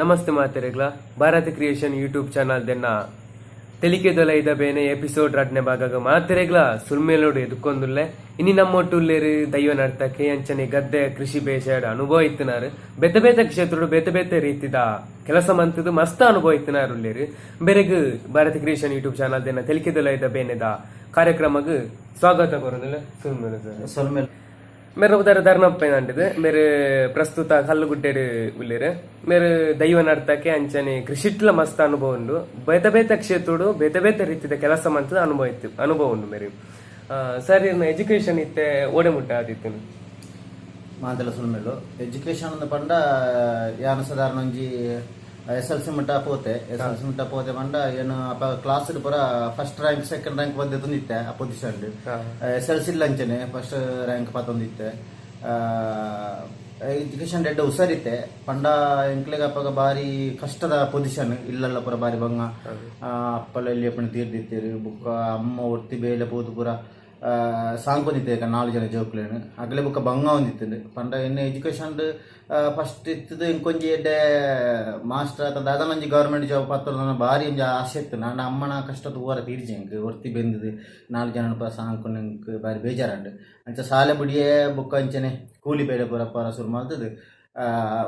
ನಮಸ್ತೆ ಮಾತೆರೆಗ್ಲ Bharat creation YouTube channel ದೆನ್ನ ತೆಲಿಕೆದೊಲೈದ ಬೇನೆ episode ರಡ್ನೆ ಭಾಗಗ ಮಾತೆರೆಗ್ಲ ಸುಲ್ಮೇಲೋಡು ಎದುಕೊಂದುಲ್ಲೆ ಇನಿ ನಮ್ಮೊಟ್ಟುಲ್ಲೇರು ದೈವ ನರ್ತಕ್ಕೆ ಅಂಚನೆ ಗದ್ದೆ ಕೃಷಿ ಬೇಸಾಡ ಅನುಭವ ಇತ್ತಿನಾರು ಬೇತೆ ಬೇತೆ ಕ್ಷೇತ್ರಡು ಬೇತೆ ಬೇತೆ ರೀತಿದ ಕೆಲಸ ಮಂತದ್ದು ಮಸ್ತ್ ಅನುಭವ ಇತ್ತಿನಾರು ಉಳ್ಳೇರು ಬೆರೆಗ್ ಭಾರತ ಕ್ರಿಯೇಷನ್ ಯೂಟ್ಯೂಬ್ ಚಾನಲ್ ದೆನ್ನ ತೆಲಿಕೆದೊಲೈದ ಬೇನೆದ ಕಾರ್ಯಕ್ರಮಗ್ ಸ್ವಾಗತ ಕೋರುದಿಲ್ಲ ಸುಲ್ಮೇಲ್ मेरे उधर धर्मप्ಪ ಏನಾಂಟಿದೆ मेरे ಪ್ರಸ್ತುತ ಕಲ್ಲುಗುಡ್ಡೆಡು ಉಳ್ಳೇರು मेरे ದೈವ ನರ್ತಕ್ಕೆ ಅಂಚನೆ ಕೃಷಿಟ್ಲ ಮಸ್ತ್ ಅನುಭವ ಉಂಡು ಬೇತೆ ಬೇತೆ ಕ್ಷೇತ್ರಡು ಬೇತೆ ಬೇತೆ ರೀತಿಯ ಕೆಲಸ ಮಂತದ ಅನುಭವ ಉಂಡು ಮೇರೆ ಸರ್ ಇನ್ನು ಎಜುಕೇಶನ್ ಇತ್ತೆ ಓಡೆ ಮುಟ್ಟ ಆದಿತ್ತು ಮಾತೆಲ್ಲ ಸುಲ್ಮೇಲು ಎಜುಕೇಶನ್ ಅಂದ ಪಂಡ ಯಾನು ಸಾಧಾರಣ ಒಂಜಿ SLC ಮುಟ್ಟ ಪೋತೆ ಪಂಡ ಏನು ಅಪ್ಪ ಕ್ಲಾಸ್ ಪೂರ ಫಸ್ಟ್ ರ್ಯಾಂಕ್ ಸೆಕೆಂಡ್ ರ್ಯಾಂಕ್ ಬಂದಿತ್ತೆ ಆ ಪೊಸಿಷನ್ SLC ಅಂಚನೆ ಫಸ್ಟ್ ರ್ಯಾಂಕ್ ಪತ್ತೊಂದಿತ್ತೆ ಎಜುಕೇಶನ್ ಡೆಡ್ ಹುಷಾರಿತ್ತೆ ಪಂಡ ಎಂಕ್ಲೆಗೆ ಅಪ್ಪಗ ಬಾರಿ ಕಷ್ಟದ ಪೊಸಿಷನ್ ಇಲ್ಲೆಲ್ಲ ಪೂರ ಬಾರಿ ಬಂಗ ಅಪ್ಪಲ ಇಲ್ಲಿ ಅಪ್ಪನ ತೀರ್ದಿತ್ತೇರಿ ಬುಕ್ಕ ಅಮ್ಮ ಒತ್ತಿ ಬೇಲೆ ಪೋದು ಪೂರ ಸಾಂಕೊಂಡಿದ್ದೆ 4 ಜನ ಜೋಕ್ಲೇನು ಅಗಲೇ ಬುಕ್ಕ ಬಂಗ ಒಂದಿತ್ತು ಪಂಡ ಎಣ್ಣೆ ಎಜುಕೇಶನ್ ಫಸ್ಟ್ ಇತ್ತದು ಇಂಕೊಂಜಿ ಎಡ್ಡೆ ಮಾಸ್ಟರ್ ಅಥವಾ ಅದನ್ನೊಂಜಿ ಗೌರ್ಮೆಂಟ್ ಜಾಬ್ ಪತ್ರ ಭಾರಿ ಒಂಜಿ ಆಸೆ ಇತ್ತು ನಾನು ಅಮ್ಮನ ಕಷ್ಟದ ಊರ ತೀರ್ಜಿ ಎಂಕ್ ಒರ್ತಿ ಬೆಂದದು 4 ಜನ ಸಾಂಕೊಂಡು ಎಂಕ್ ಬಾರಿ ಬೇಜಾರಂಡು ಅಂಚ ಸಾಲೆ ಬುಡಿಯೇ ಬುಕ್ಕ ಅಂಚನೆ ಕೂಲಿ ಬೇಳೆ ಪೂರ ಶುರು ಮಾಡ್ತದೆ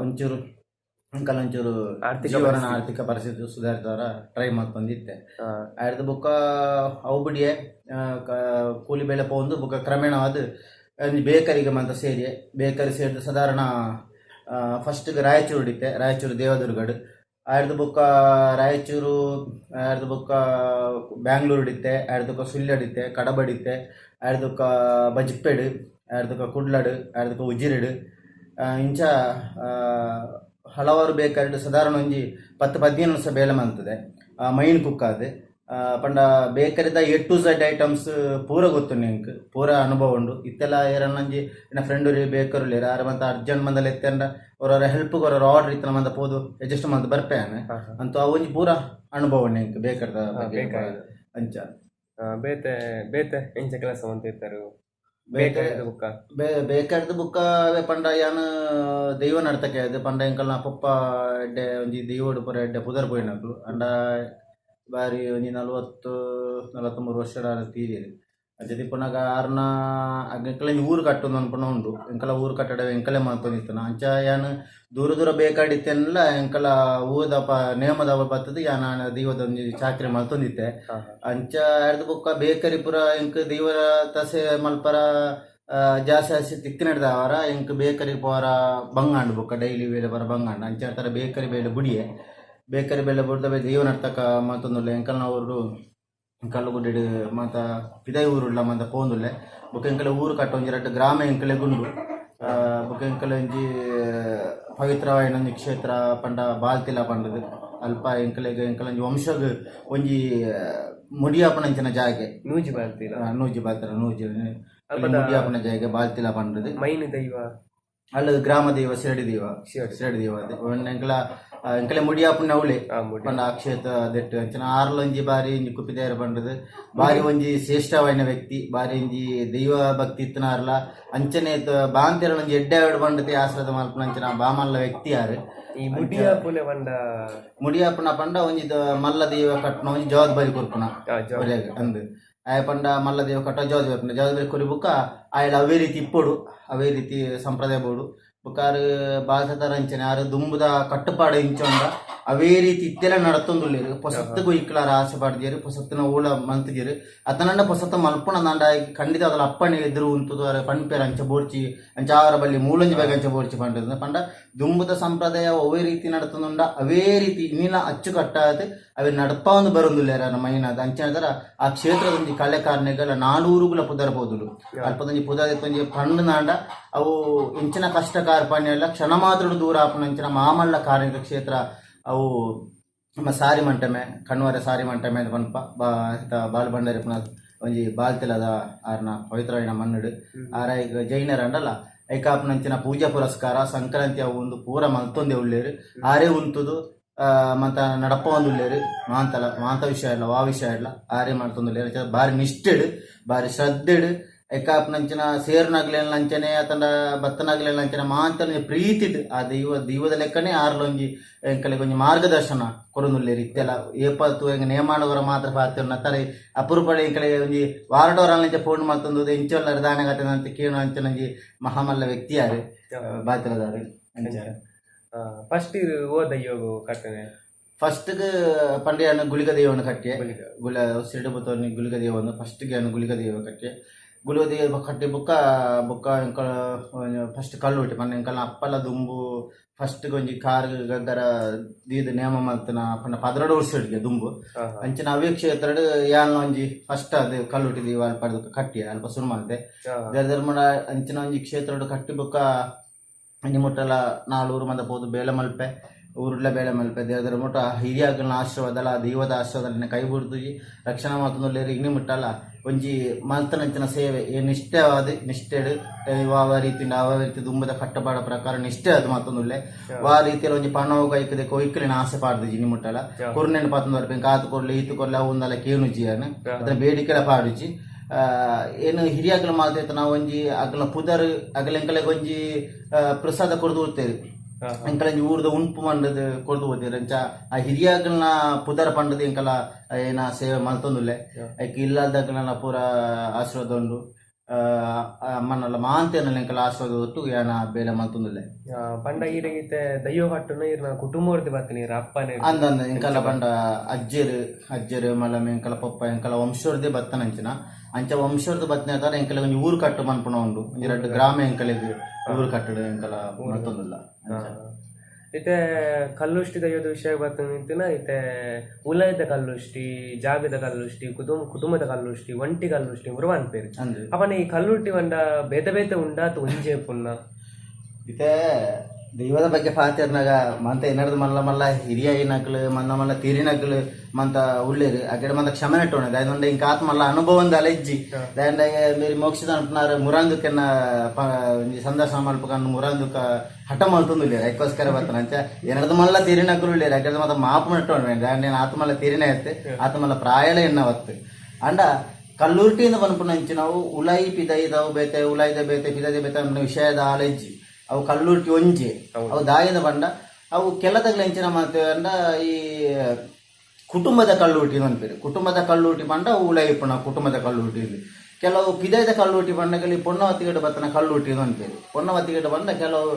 ಒಂಚೂರು ಅಂಕಲ್ ಒಂಚೂರು ಆರ್ಥಿಕ ಪರಿಸ್ಥಿತಿ ಸುಧಾರಿತವರ ಟ್ರೈ ಮಾಡ್ಕೊಂಡಿದ್ದೆ ಆಯ್ತು ಬುಕ್ಕ ಅವು ಬಿಡಿಯೇ ಕೂಲಿ ಬೇಳೆ ಪೋಂದು ಬುಕ್ಕ ಕ್ರಮೇಣವಾದ ಬೇಕರಿಗೆ ಮಂತ ಬೇಕರಿ ಸೇರಿದ ಸಾಧಾರಣ ಫಸ್ಟ್ಗೆ ರಾಯಚೂರು ಹಿಡಿತೆ ರಾಯಚೂರು ದೇವದುರ್ಗಡು ಆಯ್ದು ಬುಕ್ಕ ರಾಯಚೂರು ಆಯ್ದು ಬುಕ್ಕ ಬ್ಯಾಂಗ್ಳೂರು ಹಿಡಿತೆ ಆಯ್ದಕ್ಕ ಸುಳ್ಳು ಹಿಡಿತೆ ಕಡಬ ಹಿಡಿತೆ ಆಯ್ದಕ್ಕ ಬಜ್ಪೇಡು ಆಯ್ದಕ್ಕ ಕುಡ್ಲಡು ಆಯ್ದಕ್ಕ ಉಜಿರಿಡು ಇಂಚ ಹಲವಾರು ಬೇಕಾದ್ರೆ ಸಾಧಾರಣ ಒಂಜಿ 10-15 ವರ್ಷ ಬೇಲೆ ಮಂತದೆ ಮೈನ್ ಕುಕ್ ಅದು ಪಂಡ ಬೇಕರಿದ A to Z ಐಟಮ್ಸ್ ಪೂರ ಗೊತ್ತು ನಿಂಗೆ ಪೂರ ಅನುಭವ ಉಂಡು ಇತ್ತೆಲ್ಲ ಏರನ್ನೊಂಜಿ ನನ್ನ ಫ್ರೆಂಡು ಬೇಕರು ಲೇರ ಆರ ಮಂತ ಅರ್ಜೆಂಟ್ ಮಂದಲ್ಲಿ ಎತ್ತಂಡ ಅವ್ರವ್ರ ಹೆಲ್ಪ್ಗೆ ಅವ್ರವ್ರ ಆರ್ಡರ್ ಇತ್ತನ ಮಂದ ಪೋದು ಅಡ್ಜಸ್ಟ್ ಮಂತ್ ಬರ್ಪೇನೆ ಅಂತೂ ಅವೊಂಜಿ ಪೂರ ಅನುಭವ ನಿಂಗೆ ಬೇಕರ್ದ ಅಂಚ ಬೇತೆ ಬೇತೆ ಎಂಚ ಕೆಲಸ ಅಂತ ಇರ್ತಾರೆ ಬೇಕಾದ ಬುಕ್ಕ ಪಂಡ ಯಾನು ದೈವ ನರ್ತಕ್ಕೆ ಅದು ಪಂಡ ಎಂಕಲ್ನ ಪಪ್ಪ ಎಡ್ಡೆ ಒಂಜಿ ದೈವಡು ಪೂರ ಎಡ್ಡೆ ಪುದರ್ ಪೋಯಿನಕ್ಲು ಅಂಡ ಬಾರಿ ಒಂಜಿ 40-43 ವರ್ಷ ತೀರಿರಿ ಅಜ್ಜಿ ಪುನಗ ಆರ್ನ ಎಂಕಲ ಊರು ಕಟ್ಟೊಂದು ಅನ್ಪಣ ಉಂಡು ಎಂಕಲ ಊರು ಕಟ್ಟಡ ಎಂಕಲೆ ಮಾತೊಂದಿತ್ತನ ಅಂಚ ಯಾನು ದೂರ ಬೇಕಾಡಿತ್ತೆಲ್ಲ ಎಂಕಲ ಊದಪ್ಪ ನೇಮದವ ಬತ್ತದ ಯಾನ ದೈವದ ಒಂಜಿ ಚಾಕ್ರಿ ಮಲ್ತೊಂದಿತ್ತೆ ಅಂಚ ಎಡ್ದು ಬುಕ್ಕ ಬೇಕರಿ ಪುರ ಎಂಕ್ ದೈವರ ತಸೆ ಮಲ್ಪರ ಜಾಸ್ತಿ ತಿಕ್ಕಿ ನಡೆದವರ ಎಂಕ್ ಬೇಕರಿ ಪೋರ ಬಂಗಾಂಡು ಬುಕ್ಕ ಡೈಲಿ ಬೇಲೆ ಪರ ಬಂಗಾಂಡು ಅಂಚ ತರ ಬೇಕರಿ ಬೇಲೆ ಬುಡಿಯೆ ಬೇಕರಿ ಬೇಲೆ ಬುಡ್ದ ದೈವ ನರ್ತಕ ಮತ್ತೊಂದುಲ್ಲ ಎಂಕಲ್ನವರು ಕಲ್ಲುಗುಡ್ಡೆ ಮತ್ತ ಪಿದೈ ಊರುಳ್ಳ ಮಂತ ಪೋಂದುಲ್ಲೆ ಬುಕ್ಕ ಎಂಕಲೆ ಊರು ಕಟ್ಟ ಒಂಜಿ 2 ಗ್ರಾಮ ಎಂಕಲೆ ಗುಂಡು ಬುಕ್ಕ ಎಂಕಲೆ ಒಂಜಿ ಪವಿತ್ರವಾಯಿನ ಒಂಜಿ ಕ್ಷೇತ್ರ ಪಂಡ ಬಾಲ್ತಿಲ ಪಂಡದು ಅಲ್ಪ ಎಂಕಲೆಗೆ ಎಂಕಲೊಂಜಿ ವಂಶಗ್ ಒಂಜಿ ಮುಡಿಯಾಪನಂಚಿನ ಜಾಗೆ ನೂಜಿ ಬಾಲ್ತಿಲ ಮುಡಿಯಾಪನ ಜಾಗೆ ಬಾಲ್ತಿಲ ಪಂಡದು ಮೈನ್ ದೈವ ಅಲ್ಲದು ಗ್ರಾಮ ದೈವ ಶಿರಡಿ ದೈವ ಎಂಕಲ ಎಂಕಲೆ ಮುಡಿಯಾಪುನ ಅವಳೆ ಪಂಡ ಕ್ಷೇತ್ರ ದೆಟ್ಟು ಅಂಚನ ಆರ್ಲೊಂಜಿ ಬಾರಿ ಒಂಜಿ ಕುಪಿದೇರ ಪಂಡದು ಬಾರಿ ಒಂಜಿ ಶ್ರೇಷ್ಠವಾಯಿನ ವ್ಯಕ್ತಿ ಬಾರಿ ಒಂಜಿ ದೈವ ಭಕ್ತಿ ಇತ್ತನಾರ್ಲ ಅಂಚನೆ ಬಾಂತಿರ ಒಂಜಿ ಎಡ್ಡೆ ಪಂಡತೆ ಆಶ್ರದ ಮಲ್ಪನ ಅಂಚನ ಬಾಮಲ್ಲ ವ್ಯಕ್ತಿ ಯಾರು ಈ ಮುಡಿಯಾಪುನ ಪಂಡ ಒಂಜಿ ಮಲ್ಲ ದೈವ ಕಟ್ನ ಒಂಜಿ ಜವಾಬ್ದಾರಿ ಕೊರ್ಪುನ ಅಂದು ಆಯ ಪಂಡ ಮಲ್ಲ ದೇವ ಕಟ್ಟ ಜವಾಬ್ದಾರಿ ಕೊರಿ ಬುಕ್ಕ ಆಯ್ಲ ಅವೇ ರೀತಿ ಇಪ್ಪೊಡು ಅವೇ ರೀತಿ ಸಂಪ್ರದಾಯ ಬೋಡು ಬುಕ್ಕಾರು ಬಾಲ್ಸತಾರ ಅಂಚನೆ ಆರು ದುಂಬುದ ಕಟ್ಟುಪಾಡು ಇಂಚೊಂಡ ಅವೇ ರೀತಿ ಇತ್ತೆಲ್ಲ ನಡತೊಂದುಲ್ಲೇರು ಪೊಸತ್ತಗೂ ಇಕ್ಕಲಾರ ಆಸೆ ಪಾಡ್ದಿರು ಪೊಸತ್ತಿನ ಊಳ ಮಂತಿದಿರು ಅತನಂಡ ಪೊಸತ್ತ ಮಲ್ಪುಣ ನಂಡ ಖಂಡಿತ ಅದರ ಅಪ್ಪಣೆ ಎದುರು ಉಂಟು ಪಣ್ಪೇರ ಅಂಚ ಬೋರ್ಚಿ ಅಂಚ ಅವರ ಬಲ್ಲಿ ಮೂಲಂಜಿ ಬೇಗ ಅಂಚ ಬೋರ್ಚಿ ಪಂಡ ಪಂಡ ದುಂಬುದ ಸಂಪ್ರದಾಯ ಅವೇ ರೀತಿ ನಡತೊಂದುಂಡ ಅವೇ ರೀತಿ ಇನ್ನಿಲ ಅಚ್ಚುಕಟ್ಟಾದ ಅವೇ ನಡಪ ಒಂದು ಬರೊಂದುಲ್ಲೇರ ಮೈನಾದ ಅಂಚನದರ ಆ ಕ್ಷೇತ್ರದೊಂಜಿ ಕಲೆ ಕಾರ್ನೆಗಳ 4 ಪುದರ ಬೋದುಲು ಅಲ್ಪದೊಂಜಿ ಪುದರೊಂಜಿ ಪಂಡು ನಾಂಡ ಅವು ಇಂಚಿನ ಕಷ್ಟ ಕಾರ್ಪಣ್ಯ ಎಲ್ಲ ಕ್ಷಣ ಮಾತ್ರ ದೂರ ಆಪನಂಚಿನ ಮಾಮಲ್ಲ ಕಾರ್ಮಿಕ ಕ್ಷೇತ್ರ ಅವು ನಮ್ಮ ಸಾರಿ ಮಂಟಮೆ ಕಣ್ವರ ಸಾರಿ ಮಂಟಮೆ ಅಂತ ಪನ್ಪ ಬಾಲ್ ಬಂಡಾರಿ ಪುನಃ ಒಂಜಿ ಬಾಲ್ತಿಲದ ಆರ್ನ ಪವಿತ್ರವಾಯಿನ ಮನ್ನುಡು ಆರ ಈಗ ಜೈನರ ಅಂಡಲ್ಲ ಐಕಾಪನಂಚಿನ ಪೂಜಾ ಪುರಸ್ಕಾರ ಸಂಕ್ರಾಂತಿ ಅವು ಒಂದು ಪೂರ ಮಲ್ತೊಂದೆ ಉಳ್ಳೇರು ಆರೇ ಉಂತುದು ಮತ್ತ ನಡಪ ಒಂದು ಉಳ್ಳೇರು ಮಾಂತ ವಿಷಯ ಇಲ್ಲ ವಾ ವಿಷಯ ಇಲ್ಲ ಆರೇ ಮಾಡ್ತೊಂದುಲ್ಲೇರು ಬಾರಿ ನಿಷ್ಠೆಡು ಬಾರಿ ಶ್ರದ್ಧೆಡು ಎಕ್ಕಾಪ್ನಂಚಿನ ಸೇರ್ನಾಗ್ಲೇನಂಚನೆ ಅತಂಡ ಬತ್ತನಾಗ್ಲೇನಂಚನೆ ಮಾಂತನೆ ಪ್ರೀತಿಡ್ ಆ ದೈವದ ಲೆಕ್ಕನೆ ಆರ್ಲೊಂಜಿ ಎಂಕಲೆಗೆ ಒಂಜಿ ಮಾರ್ಗದರ್ಶನ ಕೊರೊಂದುಲ್ಲೇರಿ ಇತ್ತೆಲ್ಲ ಏಪತ್ತು ಹೆಂಗೆ ನೇಮಾಡುವರ ಮಾತ್ರ ಪಾತ್ರ ತಾರೆ ಅಪರೂಪಡೆ ಎಂಕಲೆ ಒಂಜಿ ವಾರಡೋರಲ್ಲಂಚ ಫೋನ್ ಮಾಡ್ತಂದು ಎಂಚೊಲ್ಲರ ದಾನಗತೆ ಅಂತ ಕೇಳು ಅಂಚನಂಜಿ ಮಹಾಮಲ್ಲ ವ್ಯಕ್ತಿಯಾರು ಬಾತ್ರದಾರು ಫಸ್ಟ್ ಓದ ಯೋಗ ಕಟ್ಟನೆ ಫಸ್ಟ್ಗೆ ಪಂಡ್ಯ ಗುಳಿಗ ದೇವನ ಕಟ್ಟೆ ಸಿರಡು ಬುತ್ತವನಿ ಗುಳಿಗ ದೇವನು ಫಸ್ಟ್ಗೆ ಗುಳಿಗ ದೇವ ಕಟ್ಟೆ ಗುಳಿಗ ದೇವ ಕಟ್ಟೆ ಬುಕ್ಕ ಎಂಕಲ ಫಸ್ಟ್ ಕಲ್ಲು ಹೊಟ್ಟೆ ಪಂಡ ಎಂಕಲ್ನ ಅಪ್ಪಲ ದುಂಬು ಫಸ್ಟ್ಗೆ ಒಂಜಿ ಕಾರ್ ಗಗ್ಗರ ದೀದ ನೇಮ ಮಲ್ತನ ಪಂಡ ಪದ್ರಡು ವರ್ಷ ದುಂಬು ಅಂಚಿನ ಅವೇ ಕ್ಷೇತ್ರ ಯಾಲ್ನ ಒಂಜಿ ಫಸ್ಟ್ ಅದು ಕಲ್ಲು ಹುಟ್ಟಿದೀವಿ ಅಲ್ಪ ಕಟ್ಟಿ ಅಲ್ಪ ಶುರು ಮಾಡಿದೆ ಧರ್ಮಡ ಅಂಚಿನ ಒಂಜಿ ಕ್ಷೇತ್ರ ಕಟ್ಟಿ ಬುಕ್ಕ ಅಂಜಿ ಮುಟ್ಟಲ 4 ಊರು ಮಂದ ಪೋದು ಬೇಳೆ ಮಲ್ಪೆ ಊರುಡ್ಲ ಬೇಳೆ ಮಲ್ಪೆ ದೇವರ ಮುಟ್ಟ ಹಿರಿಯಾಗಲ್ನ ಆಶೀರ್ವಾದಲ ದೈವದ ಆಶೀರ್ವಾದ ಕೈ ಬಿಡ್ತೀವಿ ರಕ್ಷಣಾ ಮಾತಂದು ಇಗ್ನಿ ಮುಟ್ಟಲ್ಲ ಒಂಜಿ ಮಲ್ತನಂಚಿನ ಸೇವೆ ನಿಷ್ಠೆಡು ಯಾವ ರೀತಿ ದುಂಬದ ಕಟ್ಟಪಾಡ ಪ್ರಕಾರ ನಿಷ್ಠೆ ಅದು ಮತ್ತೊಂದುಲ್ಲೆ ಆ ರೀತಿಯಲ್ಲಿ ಒಂಜಿ ಪಣ್ಣವು ಕೈಕದೆ ಕೊಯ್ಕಲಿನ ಆಸೆ ಪಾಡ್ದು ಜಿನಿ ಮುಟ್ಟಲ್ಲ ಕುರ್ನೆನ್ ಪತ್ತೊಂದು ಬರ್ಪೆ ಕಾತು ಕೊರ್ಲಿ ಈತು ಕೊರ್ಲಿ ಅವನ್ನೆಲ್ಲ ಕೇನುಜಿ ಅನ್ನ ಅದನ್ನ ಬೇಡಿಕೆಲ್ಲ ಪಾಡುಜಿ ಏನು ಹಿರಿಯಾಗಲ ಮಾಲ್ತೈತ ನಾವು ಒಂಜಿ ಅಗಲ ಪುದರ್ ಅಗಲ ಎಂಕಲೆಗೆ ಒಂಜಿ ಪ್ರಸಾದ ಕೊಡ್ದು ಹೋಗ್ತೇವೆ ಎಂಕಲ ಊರದ ಉಂಪು ಮಂಡದ ಕೊಡ್ದು ಹೋಗ್ತೀರಿ ಅಂಚ ಆ ಹಿರಿಯಾಗಲ್ನ ಪುದರ ಪಂಡದ ಎಂಕಲ ಏನ ಸೇವೆ ಮಲ್ತೊಂದುಲ್ಲೆ ಐಕ್ ಇಲ್ಲದಕ್ಕನ ಪೂರ ಆಶೀರ್ವಾದ ಉಂಡು ಅಮ್ಮನಲ್ಲ ಮಾಂತೇನಲ್ಲ ಎಂಕಲ ಆಶೀರ್ವಾದ ಒಟ್ಟು ಏನ ಬೇಲೆ ಮಲ್ತೊಂದುಲ್ಲೆ ಪಂಡ ಈರಗೀತೆ ದೈವ ಕಟ್ಟುನ ಇರ್ನ ಕುಟುಂಬದ ಬರ್ತೀನಿ ಅಪ್ಪನೇ ಅಂದಂದ ಎಂಕಲ ಪಂಡ ಅಜ್ಜರು ಮಲಮ ಎಂಕಲ ಪಪ್ಪ ಎಂಕಲ ವಂಶವರ್ದೇ ಬತ್ತನಂಚಿನ ಅಂಚ ವಂಶವರ್ದ ಬತ್ತನೆ ತರ ಎಂಕಲ ಒಂಜಿ ಊರು ಕಟ್ಟು ಮನ್ಪುಣ ಉಂಡು ಒಂಜಿ 2 ಗ್ರಾಮ ಎಂಕಲೆಗ್ ಊರು ಕಟ್ಟಡು ಎಂಕಲ ಮಲ್ತೊಂದುಲ್ಲ ಇತ್ತೆ ಕಲ್ಲುಷ್ಟಿ ದೈವದ ವಿಷಯ ಬರ್ತಾನೆ ನಿಂತಿನ ಇತ್ತೆ ಉಲಯದ ಕಲ್ಲುಷ್ಟಿ ಜಾಗದ ಕಲ್ಲುಷ್ಟಿ ಕುಟುಂಬದ ಕಲ್ಲುಷ್ಟಿ ಒಂಟಿ ಕಲ್ಲುಷ್ಟಿ ಮುರುವ ಅನ್ಪೇರಿ ಅವನ ಈ ಕಲ್ಲುಷ್ಟಿ ಒಂದ ಬೇತೆ ಉಂಡಾತು ಒಂಜೆ ಪುಣ್ಣ ಇತ್ತೆ ದೈವದ ಬಗ್ಗೆ ಪಾತಿರ್ನಾಗ ಮಂತ ಏನರ್ದು ಮಲ್ಲ ಹಿರಿಯ ಏನಕ್ಲು ಮಲ್ಲ ತೀರಿನಕ್ಲು ಮಂತ ಉಳ್ಳೇರು ಅಕಡೆ ಮಂತ ಕ್ಷಮೆ ನೆಟ್ಟೋಣ ದಾಯೊಂಡ ಇಂಕ ಆತ್ ಮಲ್ಲ ಅನುಭವಂದ ಅಲೆಜ್ಜಿ ದಾಯಂಡ ಮೇರಿ ಮೋಕ್ಷದ ಅನ್ಪನಾರ ಮುರಾಂದುಕೆನ್ನ ಸಂದರ್ಶನ ಮಲ್ಪಕನ್ನು ಮುರಾಂದುಕ ಹಠ ಮಲ್ತೊಂದುಲ್ಲೇರು ಅದಕ್ಕೋಸ್ಕರ ಬರ್ತಾನೆ ಅಂಚ ಏನರ್ದು ಮಲ್ಲ ತೀರಿನಕ್ಲು ಉಳ್ಳೇರು ಅಕಡೆ ಮತ್ತ ಮಾಪು ನೆಟ್ಟೋಣ ದಾಯಂಡ ಆತ ಮಲ್ಲ ತೀರಿನ ಎತ್ತೆ ಆತ ಮಲ್ಲ ಪ್ರಾಯಲ ಎನ್ನ ಒತ್ತು ಅಂಡ ಕಲ್ಲೂರ್ಟಿಯಿಂದ ಬಂದ್ಪುಣಂಚಿ ನಾವು ಉಲಾಯಿ ಪಿದೈದವು ಬೇತೆ ಉಲಾಯಿದ ಬೇತೆ ಪಿದೈದ ಬೇತೆ ಅನ್ನೋ ವಿಷಯದ ಆಲೆಜ್ಜಿ ಅವು ಕಲ್ಲೂಟಿ ಒಂಜಿ ಅವು ದಾಯದ ಬಂಡ ಅವು ಕೆಲದಗ್ಲ ಎಂಚಿನ ಮಾಡ್ತೇವೆ ಅಂಡ ಈ ಕುಟುಂಬದ ಕಲ್ಲೂಟಿ ಅಂತೀರಿ ಕುಟುಂಬದ ಕಲ್ಲೂಟಿ ಬಂಡ ಉಲಾಯಿಪುಣ ಕುಟುಂಬದ ಕಲ್ಲೂಟಿ ಕೆಲವು ಪಿದೈದ ಕಲ್ಲೂಟಿ ಬಂಡಗಲ್ಲಿ ಪೊನ್ನವತ್ತಿಗಡೆ ಬತ್ತನ ಕಲ್ಲೂಟಿ ಅಂತೀರಿ ಪೊನ್ನವತ್ತಿಗಡೆ ಬಂಡ ಕೆಲವು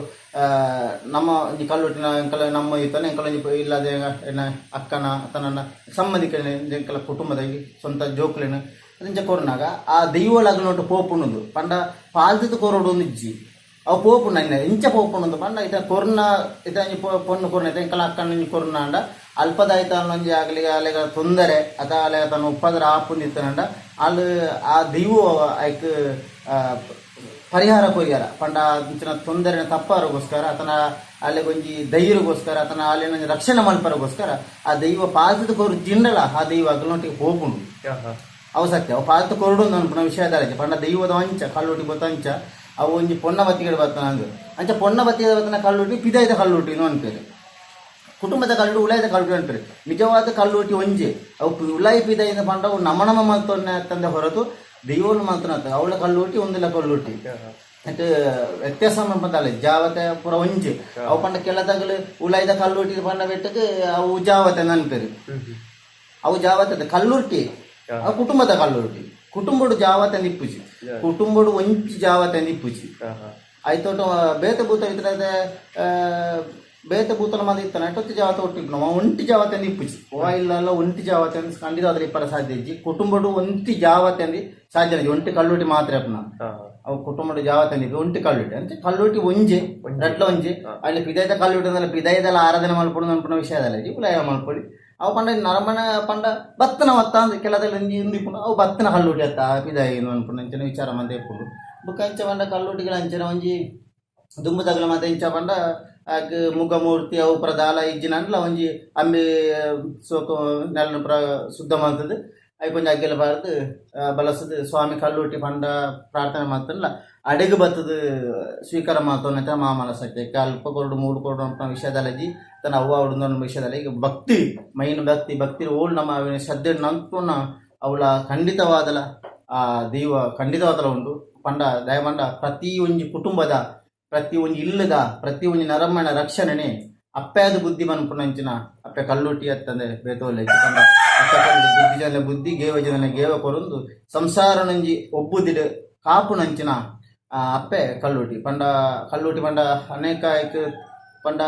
ನಮ್ಮ ಈ ಕಲ್ಲೂಟಿನ ಎಂಕಲ ನಮ್ಮ ಇತ್ತನ ಎಂಕಲ ಇಲ್ಲದೆ ಏನ ಅಕ್ಕನ ತನ್ನ ಸಂಬಂಧಿಕನ ಎಂಕಲ ಕುಟುಂಬದಾಗಿ ಸ್ವಂತ ಜೋಕ್ಲಿನ ಅದನ್ನ ಕೊರನಾಗ ಆ ದೈವಲಾಗ್ನೋಟು ಪೋಪುಣದು ಪಂಡ ಪಾಲ್ತದ ಕೊರಡು ಇಜ್ಜಿ ಅವು ಪೋಪುಣ್ಣ ಇಂಚ ಪೋಪುಣ್ಣದು ಪಂಡ ಇತ ಕೊರ್ನ ಇತ ಪೊಣ್ಣು ಕೊರ್ನ ಇತ ಎಂಕಲ ಅಕ್ಕನ ಕೊರ್ನ ಅಂಡ ಅಲ್ಪದಾಯ್ತ ಅನ್ನೊಂಜಿ ಆಗ್ಲಿಗೆ ಅಲೆಗ ತೊಂದರೆ ಅತ ಅಲೆಗ ತನ್ನ ಉಪ್ಪದರ ಆಪುಂದಿತ್ತನಂಡ ಅಲ್ಲಿ ಆ ದೈವ ಐಕ್ ಪರಿಹಾರ ಪಂಡ ಅಂಚಿನ ತೊಂದರೆ ತಪ್ಪರೋಗೋಸ್ಕರ ಆತನ ಅಲ್ಲಿಗೊಂಜಿ ಧೈರ್ಯಗೋಸ್ಕರ ಆತನ ಅಲ್ಲಿನ ರಕ್ಷಣೆ ಮಲ್ಪರೋಗೋಸ್ಕರ ಆ ದೈವ ಪಾಲ್ತದ ಕೊರು ತಿಂಡಲ ಆ ದೈವ ಅಗಲೊಟ್ಟಿಗೆ ಪೋಪುಂಡು ಅವು ಸತ್ಯ ಅವು ಪಾಲ್ತು ಕೊರಡು ಅನ್ಪುಣ ವಿಷಯದ ಪಂಡ ದೈವದ ಅಂಚ ಕಲ್ಲುಟಿ ಗೊತ್ತಂಚ ಅವು ಒಂಜಿ ಪೊನ್ನಬತ್ತಿಗಡೆ ಬರ್ತಾನ ಅಂದು ಅಂಚ ಪೊನ್ನಬತ್ತಿಗಡೆ ಬರ್ತಾನ ಕಲ್ಲುಟಿ ಪಿದೈದ ಕಲ್ಲುಟಿ ಅನ್ಪೇರು ಕುಟುಂಬದ ಕಲ್ಲುಟಿ ಉಲಾಯಿದ ಕಲ್ಲುಟಿ ಅನ್ಪೇರು ನಿಜವಾದ ಕಲ್ಲುಟಿ ಒಂಜಿ ಅವು ಉಲಾಯಿ ಪಿದೈದ ಪಂಡ ಅವು ನಮನಮ ಮಲ್ತೊನ್ನೆ ತಂದೆ ಹೊರತು ದೈವನು ಮಾತ್ರ ಅವಳ ಕಲ್ಲುಟಿ ಒಂದಿಲ್ಲ ಕಲ್ಲುಟಿ ಮತ್ತೆ ವ್ಯತ್ಯಾಸ ಬಂದಲ್ಲ ಜಾವತೆ ಪುರ ಒಂಜಿ ಅವು ಪಂಡ ಕೆಲದಾಗಲು ಉಲಾಯಿದ ಕಲ್ಲುಟಿ ಪಂಡ ಬೆಟ್ಟಕ್ಕೆ ಅವು ಜಾವತೆ ಅನ್ಪೇರು ಅವು ಜಾವತೆ ಕಲ್ಲುಟಿ ಅವು ಕುಟುಂಬದ ಕಲ್ಲುಟಿ ಕುಟುಂಬಡು ಜಾವತೆ ನಿಪ್ಪುಜಿ ಕುಟುಂಬಡು ಒಂಚಿ ಜಾವತೆ ನಿಪ್ಪುಜಿ ಆಯ್ತೋಟ ಬೇತ ಭೂತ ಇದ್ರೆ ಬೇತ ಭೂತನ ಮಂದಿ ಇತ್ತಾನೆ ಎಷ್ಟೊತ್ತು ಜಾವತೆ ಒಟ್ಟಿಗೆ ನಾವು ಒಂಟಿ ಜಾವತೆ ನಿಪ್ಪುಜಿ ಇಲ್ಲೆಲ್ಲ ಒಂಟಿ ಜಾವತೆ ಅಂತ ಖಂಡಿತ ಅದ್ರ ಇಪ್ಪರ ಸಾಧ್ಯ ಇಜ್ಜಿ ಕುಟುಂಬಡು ಒಂಟಿ ಜಾವತೆ ಅಂದಿ ಸಾಧ್ಯ ಒಂಟಿ ಕಲ್ಲುಟಿ ಮಾತ್ರ ಅವು ಕುಟುಂಬಡು ಜಾವತೆ ನಿಪ್ಪಿ ಒಂಟಿ ಕಲ್ಲುಟಿ ಅಂತ ಕಲ್ಲುಟಿ ಒಂಜೆ ರಟ್ಲ ಒಂಜೆ ಅಲ್ಲಿ ಪಿದೈದ ಕಲ್ಲುಟಿ ಅಂದ್ರೆ ಪಿದೈದೆಲ್ಲ ಆರಾಧನೆ ಮಲ್ಪೊಡು ಅನ್ಪುಣ ವಿಷಯದಲ್ಲ ಉಲಾಯ ಮಲ್ಪೊಡಿ ಅವು ಪಂಡ ನರಮಣ ಪಂಡ ಬತ್ತನ ಒತ್ತ ಅಂದ್ರೆ ಕೆಲದಲ್ಲಿ ಹಿಂದಿಪುಣ ಅವು ಬತ್ತನ ಕಲ್ಲುಟಿ ಅತ್ತ ಪಿದಾಯಿನು ಅನ್ಪುಣ ಅಂಚನೆ ವಿಚಾರ ಮಂದಿ ಎಪ್ಪುಡು ಬುಕ್ಕ ಅಂಚ ಪಂಡ ಕಲ್ಲುಟಿಗಳ ಅಂಚನ ಒಂಜಿ ದುಂಬುದಗಲ ಮತ್ತೆ ಇಂಚ ಪಂಡ ಮುಖಮೂರ್ತಿ ಅವು ಪ್ರದಾಲ ಇಜ್ಜಿನಂಡ್ಲ ಒಂಜಿ ಅಂಬಿ ಸೋಕು ನೆಲ ಶುದ್ಧ ಮಾಡ್ತದೆ ಅవి కొంచెం అగ్గెల బారదు బలసదు స్వామి కల్లుటి పండ ప్రార్థన మాత్రం అడుగు బతుదు ಸ್ವೀಕಾರ ಮಾಡ್ತೋನಂತ ಮಾಮನ ಸತ್ಯ ಅಲ್ಪ ಕೊರಡು 3 ಕೊರಡು ಅಂತ ವಿಷಯದಲ್ಲಿ ತನ್ನ ಅವ್ವ ಅವಳನ್ನ ವಿಷಯದಲ್ಲಿ ಈಗ ಭಕ್ತಿ ಮೈನ್ ಭಕ್ತಿ ಓಲ್ ನಮ್ಮ ಶ್ರದ್ಧೆ ನಂತುನ ಅವಳ ಖಂಡಿತವಾದಲ ಆ ದೈವ ಖಂಡಿತವಾತಲ ಉಂಡು ಪಂಡ ದಯಮಂಡ ಪ್ರತಿ ಒಂಜಿ ಕುಟುಂಬದ ಪ್ರತಿ ಒಂಜಿ ಇಲ್ಲದ ಪ್ರತಿ ಒಂಜಿ ನರಮಣ ರಕ್ಷಣೆನೆ ಅಪ್ಪೆದ ಬುದ್ಧಿ ಮನ್ಪುನಂಚಿನ ಅಪ್ಪೆ ಕಲ್ಲುಟಿ ಅತ್ತಂದೆ ಬೇತೋಲೆ ಪಂಡ ಅಪ್ಪೆ ಬುದ್ಧಿ ಜನ ಬುದ್ಧಿ ಗೇವ ಜನ ಗೇವ ಕೊರೊಂದು ಸಂಸಾರ ನಂಜಿ ಒಬ್ಬುದಿಡು ಕಾಪುನಂಚಿನ ಅಪ್ಪೆ ಕಲ್ಲುಟಿ ಪಂಡ ಅನೇಕ ಪಂಡ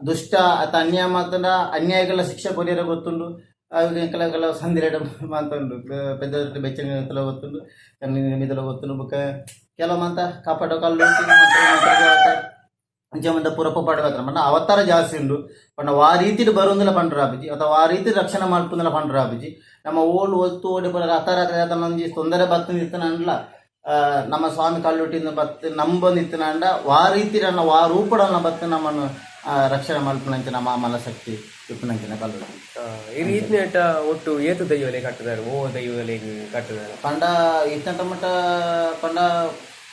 ದುಷ್ಟ ಅತ ಅನ್ಯಾಯ ಮಾತಂಡ ಅನ್ಯಾಯಗಳ ಶಿಕ್ಷೆ ಕೊರಿಯರ ಗೊತ್ತುಂಡು ಕೆಲವು ಸಂದಿರೇಡ ಮಾತುಂಡು ಪೆದ್ದ ಬೆಚ್ಚ ಗೊತ್ತುಂಡು ಕಣ್ಣಿನ ಗೊತ್ತುಂಡು ಬುಕ್ಕ ಕೆಲವು ಮಂತ ಕಾಪಾಡ ಕಲ್ಲು ಅಂಚೆ ಪುರಪ ಪಡಬೇಕ ಪಂಡ ಅವತಾರ ಜಾಸ್ತಿ ಉಂಡು ಪಂಡ ಆ ರೀತಿ ಬರುವುದಿಲ್ಲ ಪಂಡ್ರ ಆಪಿಜಿ ಅಥವಾ ಆ ರೀತಿ ರಕ್ಷಣೆ ಮಾಡ್ಪುಂದಿಲ್ಲ ಪಂಡ್ರ ಆಪಿಜಿ ನಮ್ಮ ಓಲ್ಡ್ ಒತ್ತು ಓಡಿ ಪಡ ರಥ ನಂಜಿ ತೊಂದರೆ ಬತ್ತಂದಿತ್ತನಲ್ಲ ನಮ್ಮ ಸ್ವಾಮಿ ಕಲ್ಲುಟ್ಟಿಂದ ಬತ್ತು ನಂಬಂದಿತ್ತನಂಡ ಆ ರೀತಿ ನನ್ನ ಆ ರೂಪಡನ್ನ ಬತ್ತು ನಮ್ಮನ್ನು ರಕ್ಷಣೆ ಮಲ್ಪನಂಚಿನ ಮಾಮಲ ಶಕ್ತಿ ಇಪ್ಪನಂಚಿನ ಕಲ್ಲುಟ್ಟಿ ಈ ರೀತಿನೇಟ ಒಟ್ಟು ಏತು ದೈವಲೆ ಕಟ್ಟಿದಾರೆ ಓ ದೈವಲೆ ಕಟ್ಟಿದಾರೆ ಪಂಡ ಇತ್ತಂಟ ಮಟ್ಟ ಪಂಡ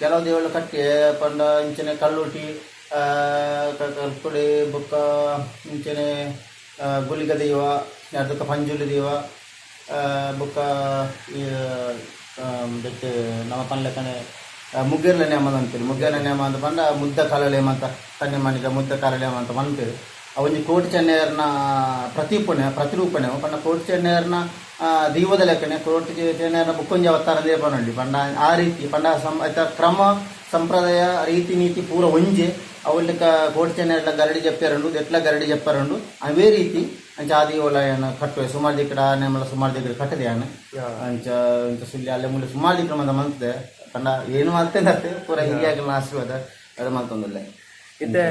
ಕೆಲವು ದೇವಳು ಕಟ್ಟಿ ಪಂಡ ಇಂಚನೆ ಕಲ್ಲುಟಿ ಕಲ್ಪುಡಿ ಬುಕ್ಕ ಇಂಚನೆ ಗುಲಿಗ ದೈವ ಅದಕ್ಕೆ ಪಂಜುಲಿ ದೈವ ಬುಕ್ಕ ಬೆಟ್ಟು ನಮ್ಮ ಪನ್ಲೆಕ್ಕನೆ ಮುಗ್ಗೆರ್ಲ ನೇಮ ಅಂತೀರಿ ಮುಗ್ಗೆರ್ಲ ನೇಮ ಅಂತ ಪಂಡ ಮುದ್ದ ಕಾಲಲೇಮ ಅಂತ ಕನ್ನೆ ಮಾಡಿದ ಮುದ್ದ ಕಾಲಲೇಮ ಅಂತ ಬಂತೀರಿ ಅವೊಂದು ಕೋಟಿ ಚೆನ್ನೈಯರ್ನ ಪ್ರತಿರೂಪಣೆ ಪಂಡ ಕೋಟಿ ಚೆನ್ನೈಯರ್ನ ದೈವದ ಲೆಕ್ಕನೆ ಕೋಟಿ ಚೆನ್ನೈಯರ್ನ ಬುಕ್ಕೊಂಜಿ ಅವತಾರ ಪಂಡಿ ಪಂಡ ಆ ರೀತಿ ಪಂಡ ಕ್ರಮ ಸಂಪ್ರದಾಯ ರೀತಿ ನೀತಿ ಪೂರ ಒಂಜೆ ಅವಲ್ಲಿಕ ಕೋಟಿ ಚೆನ್ನೈರ್ಲ ಗರಡಿ ಜಪ್ಪಾರಂಡು ಎಟ್ಲ ಗರಡಿ ಜಪ್ಪಾರಂಡು ಅವೇ ರೀತಿ ಅಂಚ ಆದಿ ಓಲಯನ ಕಟ್ಟುವೆ ಸುಮಾರು ದಿಕ್ಕಡ ನೆಮ್ಮಲ ಸುಮಾರು ದಿಕ್ಕಡ ಕಟ್ಟದೆ ಅಣ್ಣ ಅಂಚ ಇಂಚ ಸುಳ್ಳಿ ಅಲ್ಲೇ ಮುಂದೆ ಸುಮಾರು ದಿಕ್ಕಡ ಮಂದ ಮಂತದೆ ಪಂಡ ಏನು ಮಾಡ್ತೇನೆ ಪೂರ ಹಿರಿಯಾಗಲ ಆಶೀರ್ವಾದ ಅದು ಮಂತೊಂದಿಲ್ಲ ಇತ್ತೆ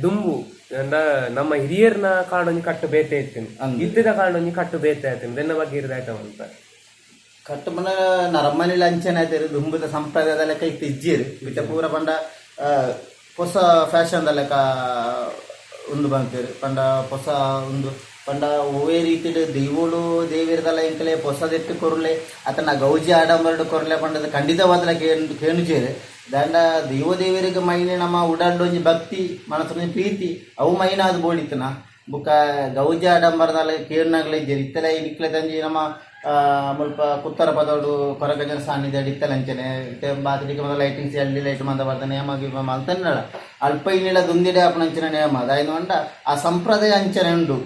ದುಂಬು ಅಂದ ನಮ್ಮ ಹಿರಿಯರ್ನ ಕಾಡೊಂಜಿ ಕಟ್ಟು ಬೇತೆ ಇರ್ತೀನಿ ಇದ್ದದ ಕಾಡೊಂಜಿ ಕಟ್ಟು ಬೇತೆ ಆಯ್ತೀನಿ ಬೆನ್ನ ಬಗ್ಗೆ ಇರ್ದಾಯ್ತವಂತ ಕಟ್ಟು ಪಂಡ ನರಮ್ಮನಿಲ ಅಂಚನೆ ಆಯ್ತಾರಿ ದುಂಬುದ ಸಂಪ್ರದಾಯದ ಲೆಕ್ಕ ಇತ್ತು ಇಜ್ಜಿರಿ ಬಿಟ್ಟ ಪೂರ ಪಂಡ ಹೊಸ ಫ್ಯಾಷನ್ದ ಲೆಕ್ಕ ಒಂದು ಬಂತೀರಿ ಪಂಡ ಹೊಸ ಒಂದು ಪಂಡ ಓವೇ ರೀತಿ ದೈವೋಳು ದೇವಿರದಲ್ಲ ಇಂಕಲೆ ಹೊಸದೆಟ್ಟು ಕೊರಲೆ ಆತನ ಗೌಜಿ ಆಡಂಬರಡು ಕೊರಲೆ ಪಂಡದ ಖಂಡಿತವಾದಲ ಕೇನುಚೇರಿ ದಂಡ ದೈವ ದೇವರಿಗೆ ಮೈನೆ ನಮ್ಮ ಉಡಾಡೊಂಜಿ ಭಕ್ತಿ ಮನಸ್ಸೊಂಜಿ ಪ್ರೀತಿ ಅವು ಮೈನ ಅದು ಬೋಡಿತನ ಬುಕ್ಕ ಗೌಜಿ ಆಡಂಬರದಲ್ಲ ಕೇರ್ನಾಗ್ಲೆ ಇದ್ದೀರಿ ಇತ್ತಲ ಇಕ್ಲೆ ತಂಜಿ ನಮ್ಮ ಮುಲ್ಪ ಕುತ್ತರ ಪದೋಡು ಕೊರಗಜನ ಸಾನ್ನಿಧ್ಯ ಇತ್ತಲಂಚನೆ ಬಾತಿಗೆ ಮೊದಲ ಲೈಟಿಂಗ್ಸ್ ಎಲ್ಲಿ ಲೈಟ್ ಮಂದ ಬರ್ದ ನೇಮ ಗಿಮ ಮಲ್ತನ್ನಡ ಅಲ್ಪ ಇನ್ನಿಲ್ಲ ದುಂದಿಡೆ ಅಪ್ಪನಂಚಿನ ನೇಮ ಅದಾಯ್ತು ಅಂಡ ಆ ಸಂಪ್ರದಾಯ ಅಂಚನೆ ಉಂಡು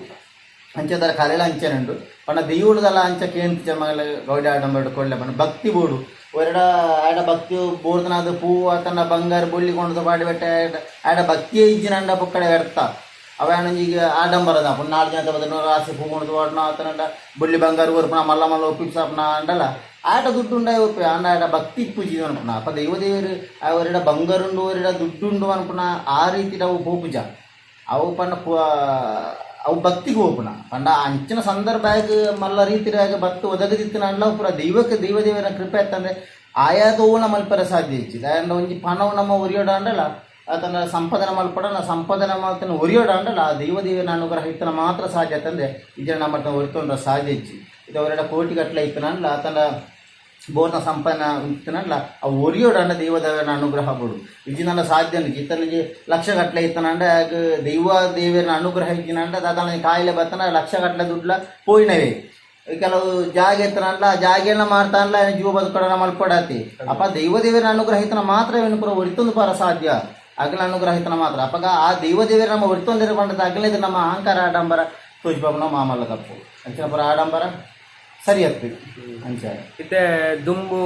ಅಂಚೆದರ ಕಲೆಲ ಅಂಚನೆ ಉಂಡು ಪಂಡ ದೈವಳದಲ್ಲ ಅಂಚ ಕೇಂದ್ರ ಮಗಳ ಗೌಡಿ ಆಡಂಬರಡು ಕೊಳ್ಳೆ ಪಂಡ ಭಕ್ತಿ ಬೋಡು ಒರಡ ಆಡ ಭಕ್ತಿ ಬೋರ್ದನಾದ ಪೂ ಆತನ ಬಂಗಾರ ಬೊಳ್ಳಿಕೊಂಡು ಬಾಡಿ ಬೆಟ್ಟೆ ಆಡ ಭಕ್ತಿಯೇ ಇಜ್ಜಿನ ಅಂಡ ಪುಕ್ಕಡೆ ವ್ಯರ್ಥ ಅವನೀಗ ಆಡಂಬರದ ಪುಣ್ಣ 4 ಜನ ಬದಲು ರಾಸಿ ಪೂ ಮುಡಿದು ವಾಡ್ನ ಆತನ ಬೊಳ್ಳಿ ಬಂಗಾರ ಒರ್ಪಣ ಮಲ್ಲ ಮಲ್ಲ ಒಪ್ಪಿಸಾಪನ ಅಂಡಲ್ಲ ಆಟ ದುಡ್ಡುಂಡ ಒಪ್ಪಿ ಅಂಡ ಆಡ ಭಕ್ತಿ ಪೂಜಿ ಅನ್ಪುಣ ಅಪ್ಪ ದೈವದೇವರು ಅವರಿಡ ಬಂಗಾರುಂಡು ಅವರಿಡ ದುಡ್ಡುಂಡು ಅನ್ಪುಣ ಆ ರೀತಿ ಅವು ಪೂಜ ಅವು ಪಂಡ ಅವು ಭಕ್ತಿಗೆ ಹೋಗ್ಪುಣ ಪಂಡ ಅಂಚಿನ ಸಂದರ್ಭ ಮಲ್ಲ ರೀತಿಯಾಗ ಭಕ್ತಿ ಒದಗದಿತ್ತಿನ ಅಂಡ ಪೂರ ದೈವದೇವರ ಕೃಪೆ ಅಂತಂದ್ರೆ ಆಯಾದವು ಮಲ್ಪರ ಸಾಧ್ಯ ಇಚ್ಚಿದೆ ಅಂಡ ಒಂಜಿ ಪಣವು ನಮ್ಮ ಒರಿಯೋಡ ಅಂಡಲ್ಲ ಆತನ ಸಂಪಾದನೆ ಮಲ್ಪಡ ಸಂಪಾದನೆ ಮಾಡ್ತಾನೆ ಒರಿಯೋಡ ಅಂಡಲ್ಲ ಆ ದೈವದೇವನ ಅನುಗ್ರಹ ಇತ್ತನ ಮಾತ್ರ ಸಾಧ್ಯ ಅಂತಂದ್ರೆ ಇದನ್ನ ನಮ್ಮ ಒರಿತೊಂಡ ಸಾಧ್ಯ ಇಚ್ಚಿ ಇದು ಅವರೆಲ್ಲ ಕೋಟಿ ಗಟ್ಟಲೆ ಇತ್ತನ ಅಂಡಲ್ಲ ಆತನ ಬೋರ್ನ ಸಂಪಾದನೆ ಇತ್ತನಲ್ಲ ಅವು ಒರಿಯೋಡ ಅಂಡ ದೈವದೇವನ ಅನುಗ್ರಹ ಬೋಡು ಇಜಿನಲ್ಲ ಸಾಧ್ಯ ಇತನಿಗೆ ಲಕ್ಷ ಗಟ್ಟಲೆ ಇತ್ತನ ಅಂಡ ದೇವನ ಅನುಗ್ರಹ ಇದ್ದಿನ ಅಂಡ ಅದನ್ನ ಕಾಯಿಲೆ ಬರ್ತನ ಲಕ್ಷ ಗಟ್ಟಲೆ ದುಡ್ಲ ಪೋಯಿನವೇ ಕೆಲವು ಜಾಗ ಇತ್ತನಲ್ಲ ಜಾಗೆಲ್ಲ ಮಾಡ್ತಾನಲ್ಲ ಜೀವ ಬದುಕೊಡ ಮಲ್ಪಡತಿ ಅಪ್ಪ ದೈವದೇವರ ಅನುಗ್ರಹಿತನ ಮಾತ್ರ ಏನು ಪುರ ಒರಿತೊಂದು ಪರ ಸಾಧ್ಯ ಅಗಲ ಅನುಗ್ರಹಿತನ ಮಾತ್ರ ಅಪ್ಪಗ ಆ ದೈವದೇವರ ನಮ್ಮ ಒರಿತೊಂದಿರ ಬಂಡದ ಅಗಲಿದ ನಮ್ಮ ಅಹಂಕಾರ ಆಡಂಬರ ತೋಜ್ಬಾಬು ಮಾಮಲ್ಲ ತಪ್ಪು ಅಂಚಿನ ಪುರ ಆಡಂಬರ ಸರಿ ಆಗ್ತದೆ ಅಂಚ ಇತ್ತೆ ದುಂಬು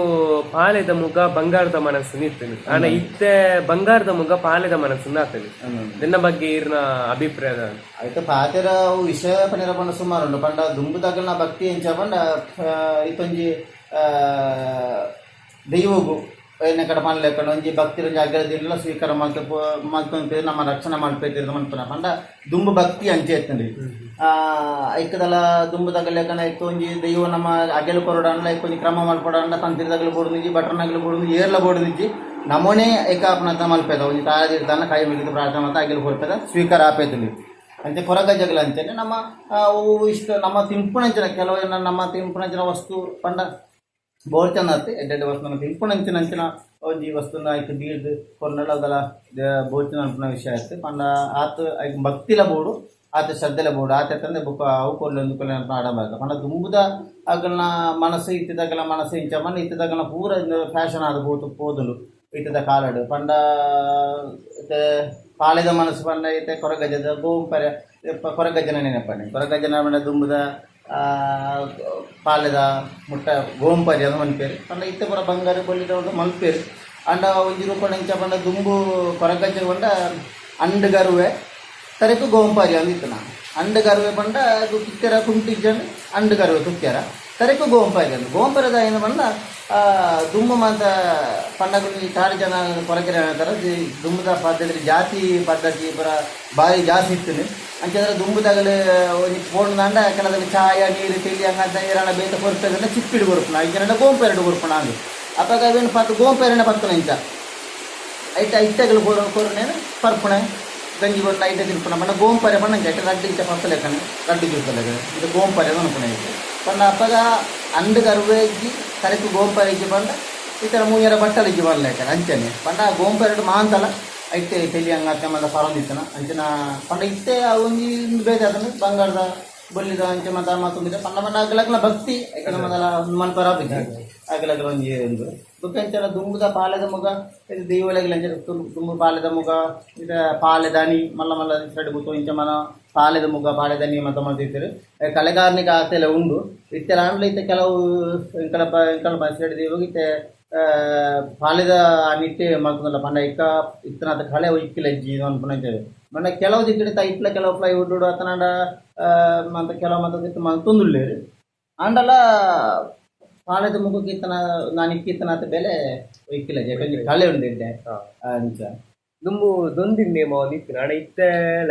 ಪಾಲೆದ ಮುಗ ಬಂಗಾರದ ಮನಸ್ಸು ನಿರ್ತದೆ ಆನ ಇತ್ತೆ ಬಂಗಾರದ ಮುಗ ಪಾಲೆದ ಮನಸ್ಸು ನಾತದೆ ನಿನ್ನ ಬಗ್ಗೆ ಇರ್ನ ಅಭಿಪ್ರಾಯ ಆಯ್ತು ಪಾತೆರ ವಿಷಯ ಪನಿರ ಪಂಡ ಸುಮಾರು ಉಂಟು ಪಂಡ ದುಂಬುದಾಗಲ್ನ ಭಕ್ತಿ ಎಂಚ ಪಂಡ ಇತ್ತೊಂಜಿ ದೈವಗು ಏನೇ ಕಡೆ ಮಾಡ್ಲೇಕೊಂಡು ಒಂಜಿ ಭಕ್ತಿ ಜಾಗ್ರತೆಲ್ಲ ಸ್ವೀಕಾರ ಮಾಡ್ಕೊಂತೀರಿ ನಮ್ಮ ರಕ್ಷಣೆ ಮಾಡ್ಕೊತೀರಿ ಮನ್ಪುನ ಪಂಡ ದುಂಬು ಭಕ್ತಿ ಅಂಚೆ ಎತ್ತಂಡಿ ಐಕದಲ್ಲ ದುಂಬುದಾಗಲೇಕನ ಐಕು ಒಂಜಿ ದೈವ ನಮ್ಮ ಅಗೆಲು ಕೊರಡಂಡ್ಲ ಐಕೊಂಜಿ ಕ್ರಮ ಮಲ್ಪಡಂಡ ತಂತಿರದಾಗಲು ಬೋಡುನಿಜ್ಜಿ ಬಟ್ರನಾಗಲು ಬೋಡುನಿಜ್ಜಿ ಏರ್ಲ ಬೋಡುನಿಜ್ಜಿ ನಮೂನೆ ಏಕಾಪನತ ಮಲ್ಪೇದ ಒಂಜಿ ತಾಳದಿರ್ತಾನ ಕೈ ಮಿಗಿದ ಪ್ರಾರ್ಥನೆ ಮಾಡ್ತಾ ಅಗೆಲು ಕೊರ್ಪೇದ ಸ್ವೀಕಾರ ಆಪೇತಲಿ ಅಂಚೆ ಕೊರಗಜ್ಜಗಳ ಅಂಚನೆ ನಮ್ಮ ಇಷ್ಟ ನಮ್ಮ ತಿಂಪುಣಂಚಿನ ಕೆಲವು ನಮ್ಮ ತಿಂಪುಣಂಚಿನ ವಸ್ತು ಪಂಡ ಬೋರ್ ಚಂದ ಆಯ್ತು ಎಡ್ಡೆಡ್ಡೆ ವಸ್ತು ನಮ್ಮ ತಿಂಪುಣಂಚಿನ ಒಂಜಿ ವಸ್ತುನ ಆಯ್ತು ಬೀಳ್ದು ಕೊರ್ನಲ್ಲ ಅದಲ್ಲ ಬೋರ್ಚಿನ ಅನ್ಪುನ ವಿಷಯ ಆಯ್ತು ಪಂಡ ಆತು ಭಕ್ತಿಲ ಬೋಡು ಆತ ಶ್ರದ್ಧೆಲೆ ಬೋಡು ಆತ ತಂದೆ ಬುಕ್ಕ ಅವು ಕೊಲ್ಲೊಂದು ಕೊಲ್ಲ ಆಡಬಾರ್ದು ಪಂಡ ದುಂಬುದ ಅಗಲ್ನ ಮನಸ್ಸು ಇತ್ತಿದಾಗಲ ಮನಸ್ಸು ಇಂಚಮನ್ ಇತ್ತಿದಾಗಲ ಪೂರ ಫ್ಯಾಷನ್ ಆದ ಪೋದುಂಡು ಇತ್ತದ ಕಾಲಡು ಪಂಡ ಪಾಳೆದ ಮನಸ್ಸು ಪಂಡ ಇತ್ತೆ ಕೊರಗಜ್ಜದ ಗೋಂಪರ ಕೊರಗಜ್ಜನ ನೆನಪನೆ ಕೊರಗಜ್ಜನ ಪಂಡ ದುಂಬುದ ಪಾಲೆದ ಮುಟ್ಟ ಗೋಂಪರಿ ಅದು ಮನ್ಪೇರು ಪಂಡ ಇತ್ತೆ ಪೂರ ಬಂಗಾರ ಬೊಲ್ಲಿದ ಒಂದು ಮಲ್ಪೇರು ಅಂಡ ಒಂಜಿ ರೂಪಾಯಿ ಇಂಚ ಪಂಡ ದುಂಬು ಕೊರಗಜ್ಜನ ಪಂಡ ಅಂಡು ಗರುವೆ ತರಕು ಗೋಂಪಾರಿ ಅಂದಿತ್ತು ನಾನು ಅಂಡು ಗರುವೆ ಪಂಡ ಅದು ತುಕ್ಕೆರ ಕುಂಟಿಜ್ಜಂಡು ಅಂಡು ಗರುವೆ ತುಕ್ಕೆರ ತರಕು ಗೋಂಪಾರಿ ಅಂದು ಗೋಂಪರದ ಏನು ಪಂಡ ದುಂಬು ಮಾತ ಪಂಡಗಳು ತಾಡು ಜನ ಕೊರಗೆರೆ ಹೇಳ್ತಾರೆ ದುಂಬುದ ಪದ್ಧತಿ ಜಾತಿ ಪದ್ಧತಿ ಪುರ ಭಾರಿ ಜಾಸ್ತಿ ಇತ್ತು ಅಂಚಂದ್ರೆ ದುಂಬುದಾಗಲು ಒಂದು ಫೋನ್ ದಾಂಡ ಕೆಲದಲ್ಲಿ ಚಾಯ ನೀರು ತಿಳಿ ಹಂಗಂತ ಏರಣ ಬೇತ ಕೊರಪೆಲ್ಲ ಚಿಪ್ಪಿಡು ಕೊರಪುಣ ಐದು ಗೋಂಪೆರಡು ಕೊರಪುಣ ಅಂದು ಅಪ್ಪಾಗ ಅವೇನು ಪತ್ತು ಗೋಂಪೆರಣ ಪತ್ತುನ ಇಂಚ ಐಟ ಇಟ್ಟಗಳು ಕೊರನೇನು ಪರ್ಪುಣ ಗಂಜಿ ಬಂದು ಐಟ ತಿರುಪಣ ಪಂಡ ಗೋಂಪರೆ ಪಣ್ಣ ಕೆಟ್ಟ ರಡ್ಡು ಇಂಚ ಪತ್ತಲೆಕ್ಕನೆ ರಡ್ಡು ತಿರುಪಲೆಕ್ಕ ಇದು ಗೋಂಪರೆ ಅನುಪಣ ಇತ್ತು ಪಂಡ ಅಪ್ಪಾಗ ಅಂಡು ಗರುವೆಜ್ಜಿ ಕರೆಕ್ಟ್ ಗೋಂಪರೆಜ್ಜಿ ಪಂಡ ಈ ಥರ ಮೂಯರ ಬಟ್ಟಲಿಜ್ಜಿ ಬರ್ಲೇಕ ಅಂಚನೆ ಪಂಡ ಗೋಂಪೆರಡು ಮಾಂತಲ ಐತೆ ತೆಲಿ ಹಂಗಾಕ ಮಂದ ಪರಂದಿತ್ತನ ಅಂಚನ ಪಂಡ ಇತ್ತೆ ಒಂಜಿ ಬೇರೆ ಅದನ್ನು ಬಂಗಾರದ ಬೊಲ್ಲಿದ ಅಂಚೆ ಮತ ಮಾತೊಂದಿದೆ ಪಂಡ ಪಂಡ ಅಗಲಗ್ಲ ಭಕ್ತಿ ಯಾಕಂದ್ರೆ ಮೊದಲ ಮನ್ಪರ ಅಗಲಗ್ಲ ಒಂಜಿ ಒಂದು ಬುಕ್ಕಂಚಲ ದುಂಬುದ ಪಾಲೆದ ಮುಗ ಇದು ದೈವಲಗ್ಲ ಅಂಚೆ ದುಂಬು ಪಾಲೆದ ಮುಗ ಇದು ಪಾಲೆದನಿ ಮಲ್ಲ ಮಲ್ಲ ಸೈಡ್ ಬುತ್ತು ಇಂಚ ಮನ ಪಾಲೆದ ಮುಗ ಪಾಲೆದನಿ ಮತ ಮಾಡ್ತಿರ್ತಾರೆ ಕಲೆಗಾರನಿಕ ಆತೆಲ್ಲ ಉಂಡು ಇತ್ತೆ ಆಂಡ್ಲ ಇತ್ತೆ ಕೆಲವು ಇಂಕಲ ಸೈಡ್ ದೇವಿಗೆ ಇತ್ತೆ ಪಾಲೆದ ನಿಟ್ಟೆ ಮಾಡ್ಕೊಂಡಲ್ಲ ಪಂಡ ಇಕ್ಕ ಇತ್ತನಾದ ಕಳೆ ಇಕ್ಕಿಲ್ಲ ಇಜ್ಜಿ ಅನ್ಕೊಂಡೇವೆ ಮೊನ್ನೆ ಕೆಲವು ದಿಕ್ಕಡೆ ಇಟ್ಲ ಕೆಲವು ಫ್ಲೈವುಡ್ ಅತನಾಡ ಮಂತ ಕೆಲವು ಮಂತ ತೊಂದುಳ್ಳೇರು ಆಂಡಲ ಪಾಲೆದ ಮುಖಕ್ಕೆ ಇತ್ತನ ನಾನು ಇಕ್ಕಿತ್ತನಾತ ಬೆಲೆ ಇಕ್ಕಿಲ್ಲ ಯಾಕಂದ್ರೆ ಕಳೆ ಉಂಡಿದ್ದೆ ಅಂಚ ದುಂಬು ದೊಂದಿನ ನೇಮ ಒಂದು ಇತ್ತು ನಾಡ ಇತ್ತ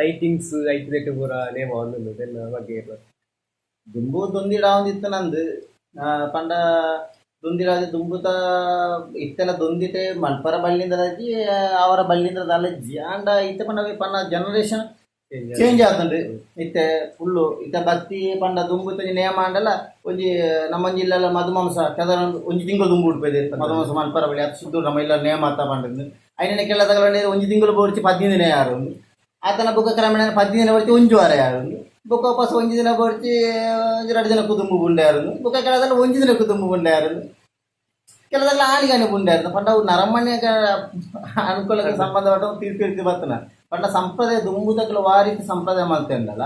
ಲೈಟಿಂಗ್ಸ್ ಐತಿದಕ್ಕೆ ಪೂರ ನೇಮ ಒಂದು ಬಗ್ಗೆ ದುಂಬು ದೊಂದಿಡ ಒಂದಿತ್ತು ನಂದು ಪಂಡ ದೊಂದಿರಾಜ ದುಂಬುತ ಇತ್ತೆಲ್ಲ ದೊಂದಿತೆ ಮಲ್ಪರ ಬಳ್ಳಿಂದ ರಜಿ ಅವರ ಬಳ್ಳಿಂದ ಅಲಜ್ಜಿ ಆಂಡ ಇತ್ತೆ ಪಂಡ ಪಂಡ ಜನರೇಷನ್ ಚೇಂಜ್ ಆಗ್ತಂಡ್ರಿ ಇತ್ತೆ ಫುಲ್ಲು ಇತ್ತೆ ಬತ್ತಿ ಪಂಡ ದುಂಬುತ ನೇಮ ಅಂಡಲ್ಲ ಒಂಜಿ ನಮ್ಮಂಜಿ ಇಲ್ಲೆಲ್ಲ ಮಧುಮಾಂಸ ಕೆದ ಒಂಜಿ ತಿಂಗಳು ದುಂಬು ಉಡ್ಪೇದೆ ಮಧುಮಾಂಸ ಮಲ್ಪರ ಬಳ್ಳಿ ಅದು ಸುದ್ದು ನಮ್ಮ ಇಲ್ಲ ನೇಮ ಆತ ಪಂಡ అయిన కెళ్ళదగలండి ಒಂಜಿ ತಿಂಗಳು ಬೋರ್ಚಿ 10 ದಿನ ಯಾರು ಆತನ ಬುಕ್ಕ ಕ್ರಮೇಣ 10 ದಿನ ಬರ್ತಿ ಒಂಜು ವಾರ ಯಾರು ಬುಕ್ಕ ವಾಪಸ್ ಒಂಜಿ ದಿನ ಬೋರ್ಚಿ 2 ದಿನ ಕುದುಂಬು ಬುಂಡೆ ಯಾರು ಬುಕ್ಕ ಕೆಳದಲ್ಲಿ ಒಂಜಿ ದಿನ ಕುದುಂಬು ಬುಂಡೆ ಯಾರು ಕೆಲದಲ್ಲ ಆಳಿಗಾನೆ ಬುಂಡೆ ಯಾರು ಪಂಡ ನರಮಣ್ಯಗ ಅನುಕೂಲಕ್ಕೆ ಸಂಬಂಧಪಟ್ಟ ತೀರ್ಪಿರ್ತಿ ಬರ್ತನ ಪಂಡ ಸಂಪ್ರದಾಯ ದುಂಬುದಕ್ಕಲು ವಾರೀತಿ ಸಂಪ್ರದಾಯ ಮಾಡ್ತೇಂದಲ್ಲ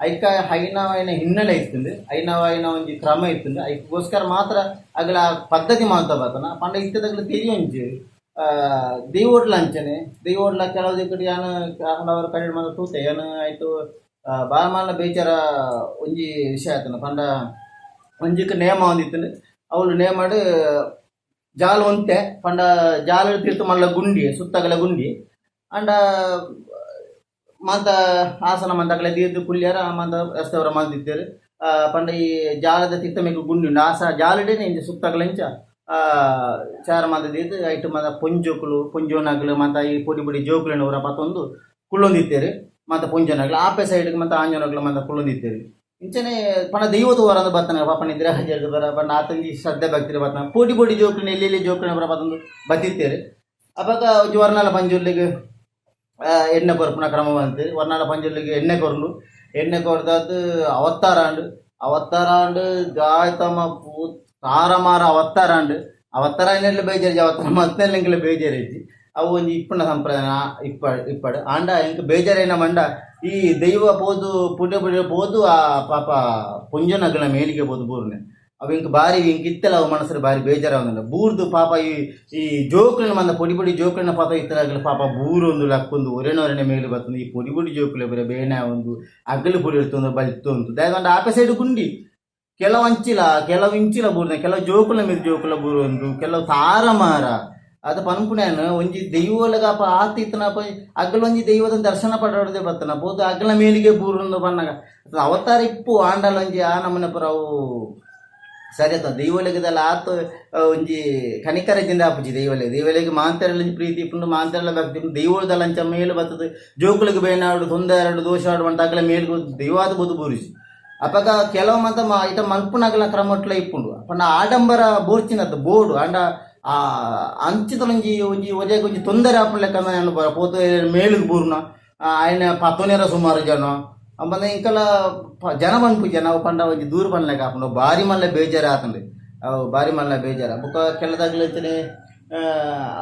ಐಕ ಹೈನವಾಯಿನ ಹಿನ್ನೆಲೆ ಇರ್ತಂದು ಹೈನವಾಯಿನ ಒಂಜಿ ಕ್ರಮ ಇರ್ತಂದು ಐಕೋಸ್ಕರ ಮಾತ್ರ ಅಗಲ ಪದ್ಧತಿ ಮಾಡ್ತಾ ಬರ್ತಾನ ಪಂಡ ಇತ್ತದಗ್ಲು ತೆರಿಯೊಂಜಿ ದೇವೋಡ್ಲ ಅಂಚನೆ ದೇವೋಡ್ಲ ಕೆಲವು ದಿಕ್ಕಡಿ ಯಾನು ಹಲವಾರು ಕಡೆ ಮಾತ್ರ ತೂತೆ ಏನು ಆಯಿತು ಭಾಳ ಮಾಲ ಬೇಚಾರ ಒಂಜಿ ವಿಷಯ ಆಯ್ತನ ಪಂಡ ಒಂಜಿಕ್ಕೆ ನೇಮ ಒಂದಿತ್ತು ಅವಳು ನೇಮ ಮಾಡಿ ಜಾಲ ಒಂತೆ ಪಂಡ ಜಾಲ ತಿರ್ತು ಮಲ್ಲ ಗುಂಡಿ ಸುತ್ತಗಲ ಗುಂಡಿ ಅಂಡ ಮಂತ ಆಸನ ಮಂತಗಲ ದೀರ್ದು ಕುಲ್ಯಾರ ಮಂತ ರಸ್ತವರ ಮಂದಿದ್ದೇರು ಪಂಡ ಈ ಜಾಲದ ತಿತ್ತಮೆಗೆ ಗುಂಡಿ ಉಂಡು ಆಸ ಜಾಲಡೇನೆ ಇಂಚ ಸುತ್ತಗಲ ಇಂಚ ಚಾರ ಮಂದಿದ್ದು ಐಟು ಮತ ಪೊಂಜೋಕುಲು ಪೊಂಜೋನಗಲು ಮತ್ತು ಈ ಪೊಡಿ ಪೊಡಿ ಜೋಕುಲಿನವರ ಮತ್ತೊಂದು ಕುಳ್ಳೊಂದಿತ್ತೇರಿ ಮತ್ತು ಪೊಂಜೋನಗಲು ಆಪೆ ಸೈಡ್ಗೆ ಮತ್ತು ಆಂಜೋನಗಲು ಮತ್ತು ಕುಳ್ಳೊಂದಿತ್ತೇರಿ ಇಂಚನೆ ಪಣ ದೈವತ್ತು ವರಂದು ಬರ್ತಾನೆ ಪಾಪ ನಿದ್ರೆ ಹಜಾರ್ದು ಬರ ಬಣ್ಣ ಆತಂಗಿ ಶ್ರದ್ಧೆ ಭಕ್ತಿರು ಬರ್ತಾನೆ ಪೊಡಿ ಪೊಡಿ ಜೋಕುಲಿನ ಎಲ್ಲೆಲ್ಲಿ ಜೋಕುಲಿನ ಬರ ಮತ್ತೊಂದು ಬತ್ತಿತ್ತೇರಿ ಅವಾಗ ಒಂಜಿ ವರ್ನಾಲ ಪಂಜುರ್ಲಿಗೆ ಎಣ್ಣೆ ಕೊರ್ಪುನ ಕ್ರಮ ಬಂತು ವರ್ನಾಲ ಪಂಜುರ್ಲಿಗೆ ಎಣ್ಣೆ ಕೊರ್ಲು ಎಣ್ಣೆ ಕೊರ್ದದ್ದು ಅವತ್ತಾರಾಂಡು ಗಾಯ್ತಮ್ಮ ಪೂ ತಾರಮಾರ ಅವತ್ತಾರ ಬೇಜಾರಿ ಅವತ್ತಾರ ಮತ್ತೆಲ್ಲ ಬೇಜಾರೈತಿ ಅವು ಒಂದು ಇಪ್ಪಣ್ಣ ಸಂಪ್ರದಾಯ ಇಪ್ಪಡು ಆಂಡ ಇಂಕ ಬೇಜಾರೇನ ಮಂಡ ಈ ದೈವ ಬೋದು ಪುಣ್ಯ ಪುಣ್ಯ ಬೋದು ಆ ಪಾಪ ಪುಂಜನಗಳ ಮೇಲಿಗೆ ಬೋದು ಬೂರ್ನೆ ಅವು ಇಂಕ ಬಾರಿ ಇಂಕ ಇತ್ತಲ್ಲ ಅವು ಮನಸ್ಸರು ಬಾರಿ ಬೇಜಾರವಲ್ಲ ಬೂರ್ದು ಪಾಪ ಈ ಜೋಕುಲಿನ ಮಂದ ಪೊಡಿ ಪೊಡಿ ಜೋಕುಲಿನ ಪಾಪ ಇತ್ತಲಾಗಲ ಪಾಪ ಬೂರು ಒಂದು ಲಕ್ಕೊಂದು ಒರೆನೊರೆನೆ ಮೇಲೆ ಬರ್ತದೆ ಈ ಪೊಡಿ ಪೊಡಿ ಜೋಕುಲೆ ಬರೀ ಬೇನೆ ಒಂದು ಅಗಲು ಪುಡಿ ಇರ್ತೊಂದು ಬಲ್ತೊಂದು ದಯಗೊಂಡು ಆಪೆ ಸೈಡ್ ಗುಂಡಿ ಕೆಲವು ಇಂಚಿಲ ಬೂರ್ನೆ ಕೆಲವು ಜೋಕುಲ ಮೇಲೆ ಜೋಕುಲ ಬೂರು ಒಂದು ಕೆಲವು ತಾರಮಾರ ಅದು ಪನ್ಪುಣ್ಯಾನು ಒಂಜಿ ದೈವಲಗಪ ಆತಿತ್ತನಪ ಅಗ್ಲ ಒಂಜಿ ದೈವದ ದರ್ಶನ ಪಡೋದೇ ಬರ್ತನ ಬೋದು ಅಗ್ಲ ಮೇಲಿಗೆ ಬೂರು ಬಣ್ಣಗ ಅವತಾರ ಇಪ್ಪು ಆಂಡಲ ಒಂಜಿ ಆ ನಮ್ಮನೆ ಪುರ ಅವು ಸರಿ ಆತ ದೈವಲಗದಲ್ಲ ಆತು ಒಂಜಿ ಕನಿಕರದಿಂದ ಆಪುಜಿ ದೈವಲಿಗೆ ಮಾಂತರಲ್ಲ ಪ್ರೀತಿ ಇಪ್ಪುಂಡು ಮಾಂತರಲ್ಲ ಭಕ್ತಿ ದೈವದಲ್ಲ ಅಂಚ ಮೇಲು ಬರ್ತದೆ ಜೋಕುಲಿಗೆ ಬೇನಾಡು ತೊಂದರೆ ದೋಷ ಆಡುವಂತ ಅಗ್ಲ ಮೇಲಿಗೆ ದೈವಾದ ಬೋದು ಬೂರಿಸಿ ಅಪಗ ಕೆಲವು ಮಂತ ಇತ ಮಲ್ಪುನಗಲ ಕ್ರಮಟ್ಲ ಇಪ್ಪುಂಡು ಪಂಡ ಆಡಂಬರ ಬೋರ್ಚಿನದ್ದು ಬೋರ್ಡು ಅಂಡ ಆ ಅಂಚಿತಲೊಂಜಿ ಒಂಜಿ ಒಜೆಗೆ ಒಂಜಿ ತೊಂದರೆ ಆಪುಲೆಕ್ಕ ನಾನು ಪೋತ ಮೇಲಿಗೆ ಬೂರ್ನ ಆಯ್ನ 10 ಸುಮಾರು ಜನ ಮళ్ళీ ఇంకా జన పనిపించే ನಾವು ಪಂಡ ಒಂಜಿ ದೂರ ಪನ್ಲೆ ಕಾಪುಂಡು ಬಾರಿ ಮಲ್ಲ ಬೇಜಾರ ಆತಂಡೆ ಅವು ಬಾರಿ ಮಲ್ಲ ಬೇಜಾರ ಬುಕ್ಕ ಕೆಳದಾಗ್ಲೈತನೆ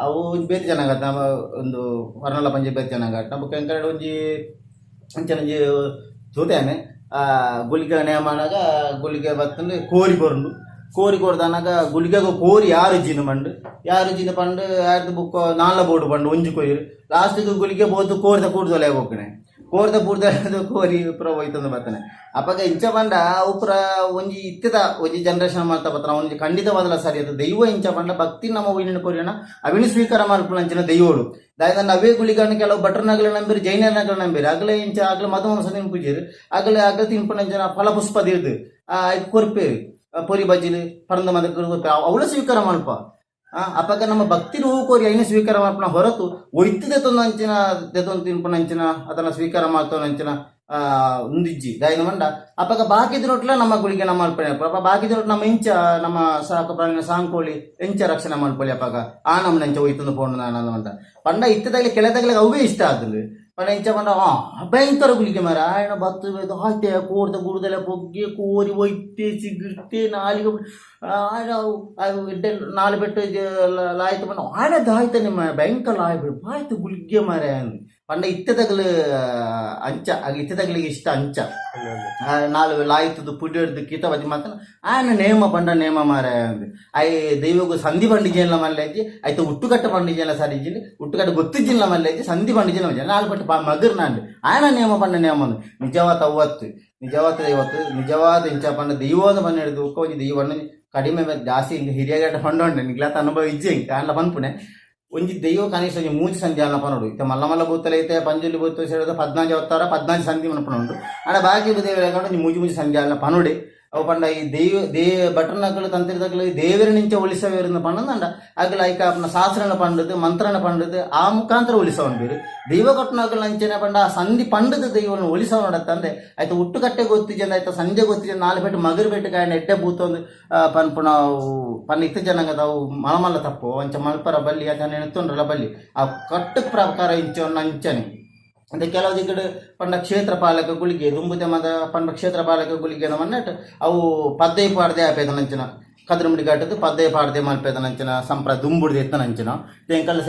ಅವು ಒಂಜಿ ಬೇತೆ ಚೆನ್ನಾಗತ್ತ ಒಂದು ಹೊರನಲ್ಲ ಪಂಜೆ ಬೇತೆ ಚೆನ್ನಾಗತ್ತ ಬುಕ್ಕ ಎಂಕಡೆ ಒಂಜಿ ಅಂಚನಂಜಿ ಜೊತೆನೆ ಗುಳಿಗೆ ನೇಮಾನಾಗ ಗುಳಿಗೆ ಬತ್ತಂದು ಕೋರಿ ಬರಂಡು ಕೋರಿ ಕೊಡ್ದಾನಾಗ ಗುಳಿಗೆಗ ಕೋರಿ ಯಾರು ಜಿನ ಪಂಡು ಯಾರ್ದು ಬುಕ್ಕ ನಾಲ ಬೋರ್ಡು ಪಂಡು ಒಂಜಿ ಕೊಯ್ರು ಲಾಸ್ಟಿಗೆ ಗುಳಿಗೆ ಬೋದು ಕೋರಿದ ಕೂಡ್ದೊಲೆ ಹೋಗ್ಕಣೆ ಕೋರ್ದ ಪೂರ್ದ ಕೋರಿ ಪುರ ಹೋಯ್ತಂದು ಬರ್ತಾನೆ ಅಪ್ಪಾಗ ಇಂಚ ಬಂಡ ಅವು ಪುರ ಒಂಜಿ ಇತ್ತದ ಒಂಜಿ ಜನರೇಷನ್ ಮಾಡ್ತಾ ಬರ್ತಾನ ಒಂಜಿ ಖಂಡಿತವಾದಲ್ಲ ಸರಿ ಅದು ದೈವ ಇಂಚ ಬಂಡ ಭಕ್ತಿ ನಮ್ಮ ಒಯ್ನಿನ ಕೋರಿಯಣ ಅವಿನ ಸ್ವೀಕಾರ ಮಾಡ್ಕೊಳ್ಳೋ ಅಂಚಿನ ದೈವೋಡು ದಾಯದಂಡ ಅವೇ ಗುಳಿಗಣ್ಣ ಕೆಲವು ಭಟ್ರನಗಳ ನಂಬಿರಿ ಜೈನರ್ನಗಳ ನಂಬಿರಿ ಆಗಲೇ ಇಂಚ ಆಗಲೇ ಮದ ಮನಸ ತಿನ್ಪುಜೀರಿ ಆಗಲೇ ತಿನ್ಪುಣಂಚನ ಫಲಪುಷ್ಪದ ಇರ್ದು ಕೊರ್ಪೇರಿ ಪೊರಿ ಬಜ್ಜಿಲಿ ಪರಂದ ಮದ ಅವಳ ಸ್ವೀಕಾರ ಮಾಡ್ಪ ಅಪ್ಪಾಗ ನಮ್ಮ ಭಕ್ತಿ ಹೂ ಕೋರಿ ಐನ ಸ್ವೀಕಾರ ಮಾಡ್ಪಣ ಹೊರತು ಒಯ್ತದೆ ತಂದು ಅಂಚಿನ ತೆತ್ತೊಂದು ತಿನ್ಪಣ ಅಂಚಿನ ಅದನ್ನ ಸ್ವೀಕಾರ ಮಾಡ್ತಾವ ಅಂಚಿನ ಉಂದಿಜ್ಜಿ ದಾಯಿನ ಮಂಡ ಅಪ್ಪಾಗ ಬಾಕಿದ ರೊಟ್ಲ ನಮ್ಮ ಗುಳಿಗೆ ನಮ್ಮ ಮಲ್ಪಣೆ ಅಪ್ಪ ಬಾಕಿದ ರೊಟ್ಟು ನಮ್ಮ ಇಂಚ ನಮ್ಮ ಸಾಕು ಪ್ರಾಣಿನ ಸಾಂಕೋಳಿ ಎಂಚ ರಕ್ಷಣೆ ಮಾಡ್ಕೊಳ್ಳಿ ಅಪ್ಪಾಗ ಆ ನಮ್ಮನ ಎಂಚ ಒಯ್ತಂದು ಪೋಣ ನಾನು ಅಂತ ಪಂಡ ಇತ್ತದಾಗಲಿ ಕೆಳದಾಗಲಿ ಅವೇ ಇಷ್ಟ ಆದಲ್ಲಿ ಪಂಡ ಇಂಚ ಪಂಡ ಭಯಂಕರ ಗುಳಿಗೆ ಮರ ಆಯಣ ಬತ್ತು ಹಾಯ್ತೆ ಕೋರ್ದ ಗುಡ್ದೆಲ್ಲ ಬೊಗ್ಗೆ ಕೋರಿ ಒಯ್ತೆ ಸಿಗಿರ್ತೆ ನಾಲಿಗೆ ನಾಳೆ ಬಿಟ್ಟು ಲಾಯ್ತು ಪಂಡ ಆಡದ ಆಯ್ತ ನಿಮ್ಮ ಭಯಂಕರ ಲಾಯ್ಬಿಡು ಆಯ್ತು ಗುಳಿಗೆ ಮರ ಪಂಡ ಇತ್ತದಾಗಲು ಅಂಚ ಇತ್ತದಾಗಲಿಗೆ ಇಷ್ಟ ಅಂಚ ನಾಲ್ಕು ಲಾಯ್ತದು ಪುಡಿ ಹಿಡ್ದು ಕೀತ ಬಜ್ಜಿ ಮಾತಾನ ಆಯನ ನೇಮ ಪಂಡ ನೇಮ ಮಾರ ಆಯ್ ದೈವಗೂ ಸಂಧಿ ಪಂಡಿಜೆಲ್ಲ ಮಲ್ಲೆಜ್ಜಿ ಆಯ್ತು ಉಟ್ಟುಕಟ್ಟ ಪಂಡಿಜೆಲ್ಲ ಸರಿಜಿಲ್ಲಿ ಉಟ್ಟುಕಟ್ಟ ಗೊತ್ತಿಜ್ಜಿಲ್ಲ ಮಲ್ಲೆಜ್ಜಿ ಸಂಧಿ ಪಂಡಿಜೆಲ್ಲ ಮಜ್ಜಿ ನಾಲ್ಕು ಪಟ್ಟು ಮಗರ್ ನಾಂಡು ಆಯನ ನೇಮ ಪಂಡ ನೇಮನು ನಿಜವಾದ ಅವತ್ತು ನಿಜವಾದ ಇಂಚ ಪಂಡ ದೈವದ ಪಂಡ ಹಿಡಿದು ಉಕ್ಕೋಜಿ ದೈವಣ್ಣ ಕಡಿಮೆ ಜಾಸ್ತಿ ಹಿಂಗೆ ಹಿರಿಯಗಟ್ಟ ಪಂಡ ಉಂಡೆ ನಿಗ್ಲಾತ ಅನುಭವ ಇಜ್ಜೆ ಹಿಂಗೆ ಕಾಣ್ಲ ಪನ್ಪುಣೆ ಒಂಜಿ ದೈವ ಕನಿಷ್ಠ ಒಂಜಿ ಮೂಜಿ ಸಂಧಿ ಅಲ್ಲ ಪನೋಡು ಇತ್ತ ಮಲ್ಲ ಮಲ್ಲ ಬೂತಲೆ ಐತೆ ಪಂಜುಲಿ ಬೂತು ಸೇರಿದ 14 ಅವತಾರ 14 ಸಂಧಿ ಮನಪಣ ಉಂಟು ಆಡ ಬಾಕಿ ದೇವರ ಮೂಜಿ ಸಂಧಿ ಅಲ್ಲ ಪನೋಡೆ ಅವು ಪಂಡ ಈ ಭಟ್ರನಗಳು ತಂತ್ರಿದಗಳು ದೇವರ ನಿಂಚ ಒಲಿಸವೇರಿನ ಪಂಡ ಆಗಲ ಐಕ ಅಪ್ಪನ ಶಾಸ್ತ್ರನ ಪಂಡದು ಮಂತ್ರನ ಪಂಡದು ಆ ಮುಖಾಂತರ ಒಲಿಸವನ್ ಬೇರು ದೈವ ಕೊಟ್ಟನಗಳು ಅಂಚನೆ ಪಂಡ ಆ ಸಂಧಿ ಪಂಡದ ದೈವವನ್ನು ಒಲಿಸವ ನಡತ್ತಂದೆ ಆಯ್ತು ಉಟ್ಟುಕಟ್ಟೆ ಗೊತ್ತಿಜಂದ ಆಯ್ತು ಸಂಜೆ ಗೊತ್ತಿಜಂದ 4 ಬೆಟ್ಟು ಮಗರು ಬೆಟ್ಟು ಕಾಯನ ಎಡ್ಡೆ ಬೂತೊಂದು ಪನ್ಪುಣ ಪನ್ನ ಇತ್ತು ಜನಂಗದ ಅವು ಮಲಮಲ್ಲ ತಪ್ಪು ಅಂಚ ಮಲ್ಪರ ಬಲ್ಲಿ ಅದನ್ನ ಎತ್ತೊಂಡ್ರಲ್ಲ ಬಲ್ಲಿ ಆ ಕಟ್ಟು ಪ್ರಕಾರ ಇಂಚವನ್ನು ಅಂಚನೆ అంటే ಕೆಲವು దిగుడు పండ క్షేత్ర పాలక గుళిಗೆ దుంబుతే మద పండ క్షేత్ర పాలక గుళిಗೆ అన్నట్టు అವು పద్దై పాడదే ఆపేదనంచిన కదురుముడి గట్టదు పద్దై పాడదే మల్పేదనంచిన సంప్ర దుంబుడిది ఎత్తనంచిన తెంకల్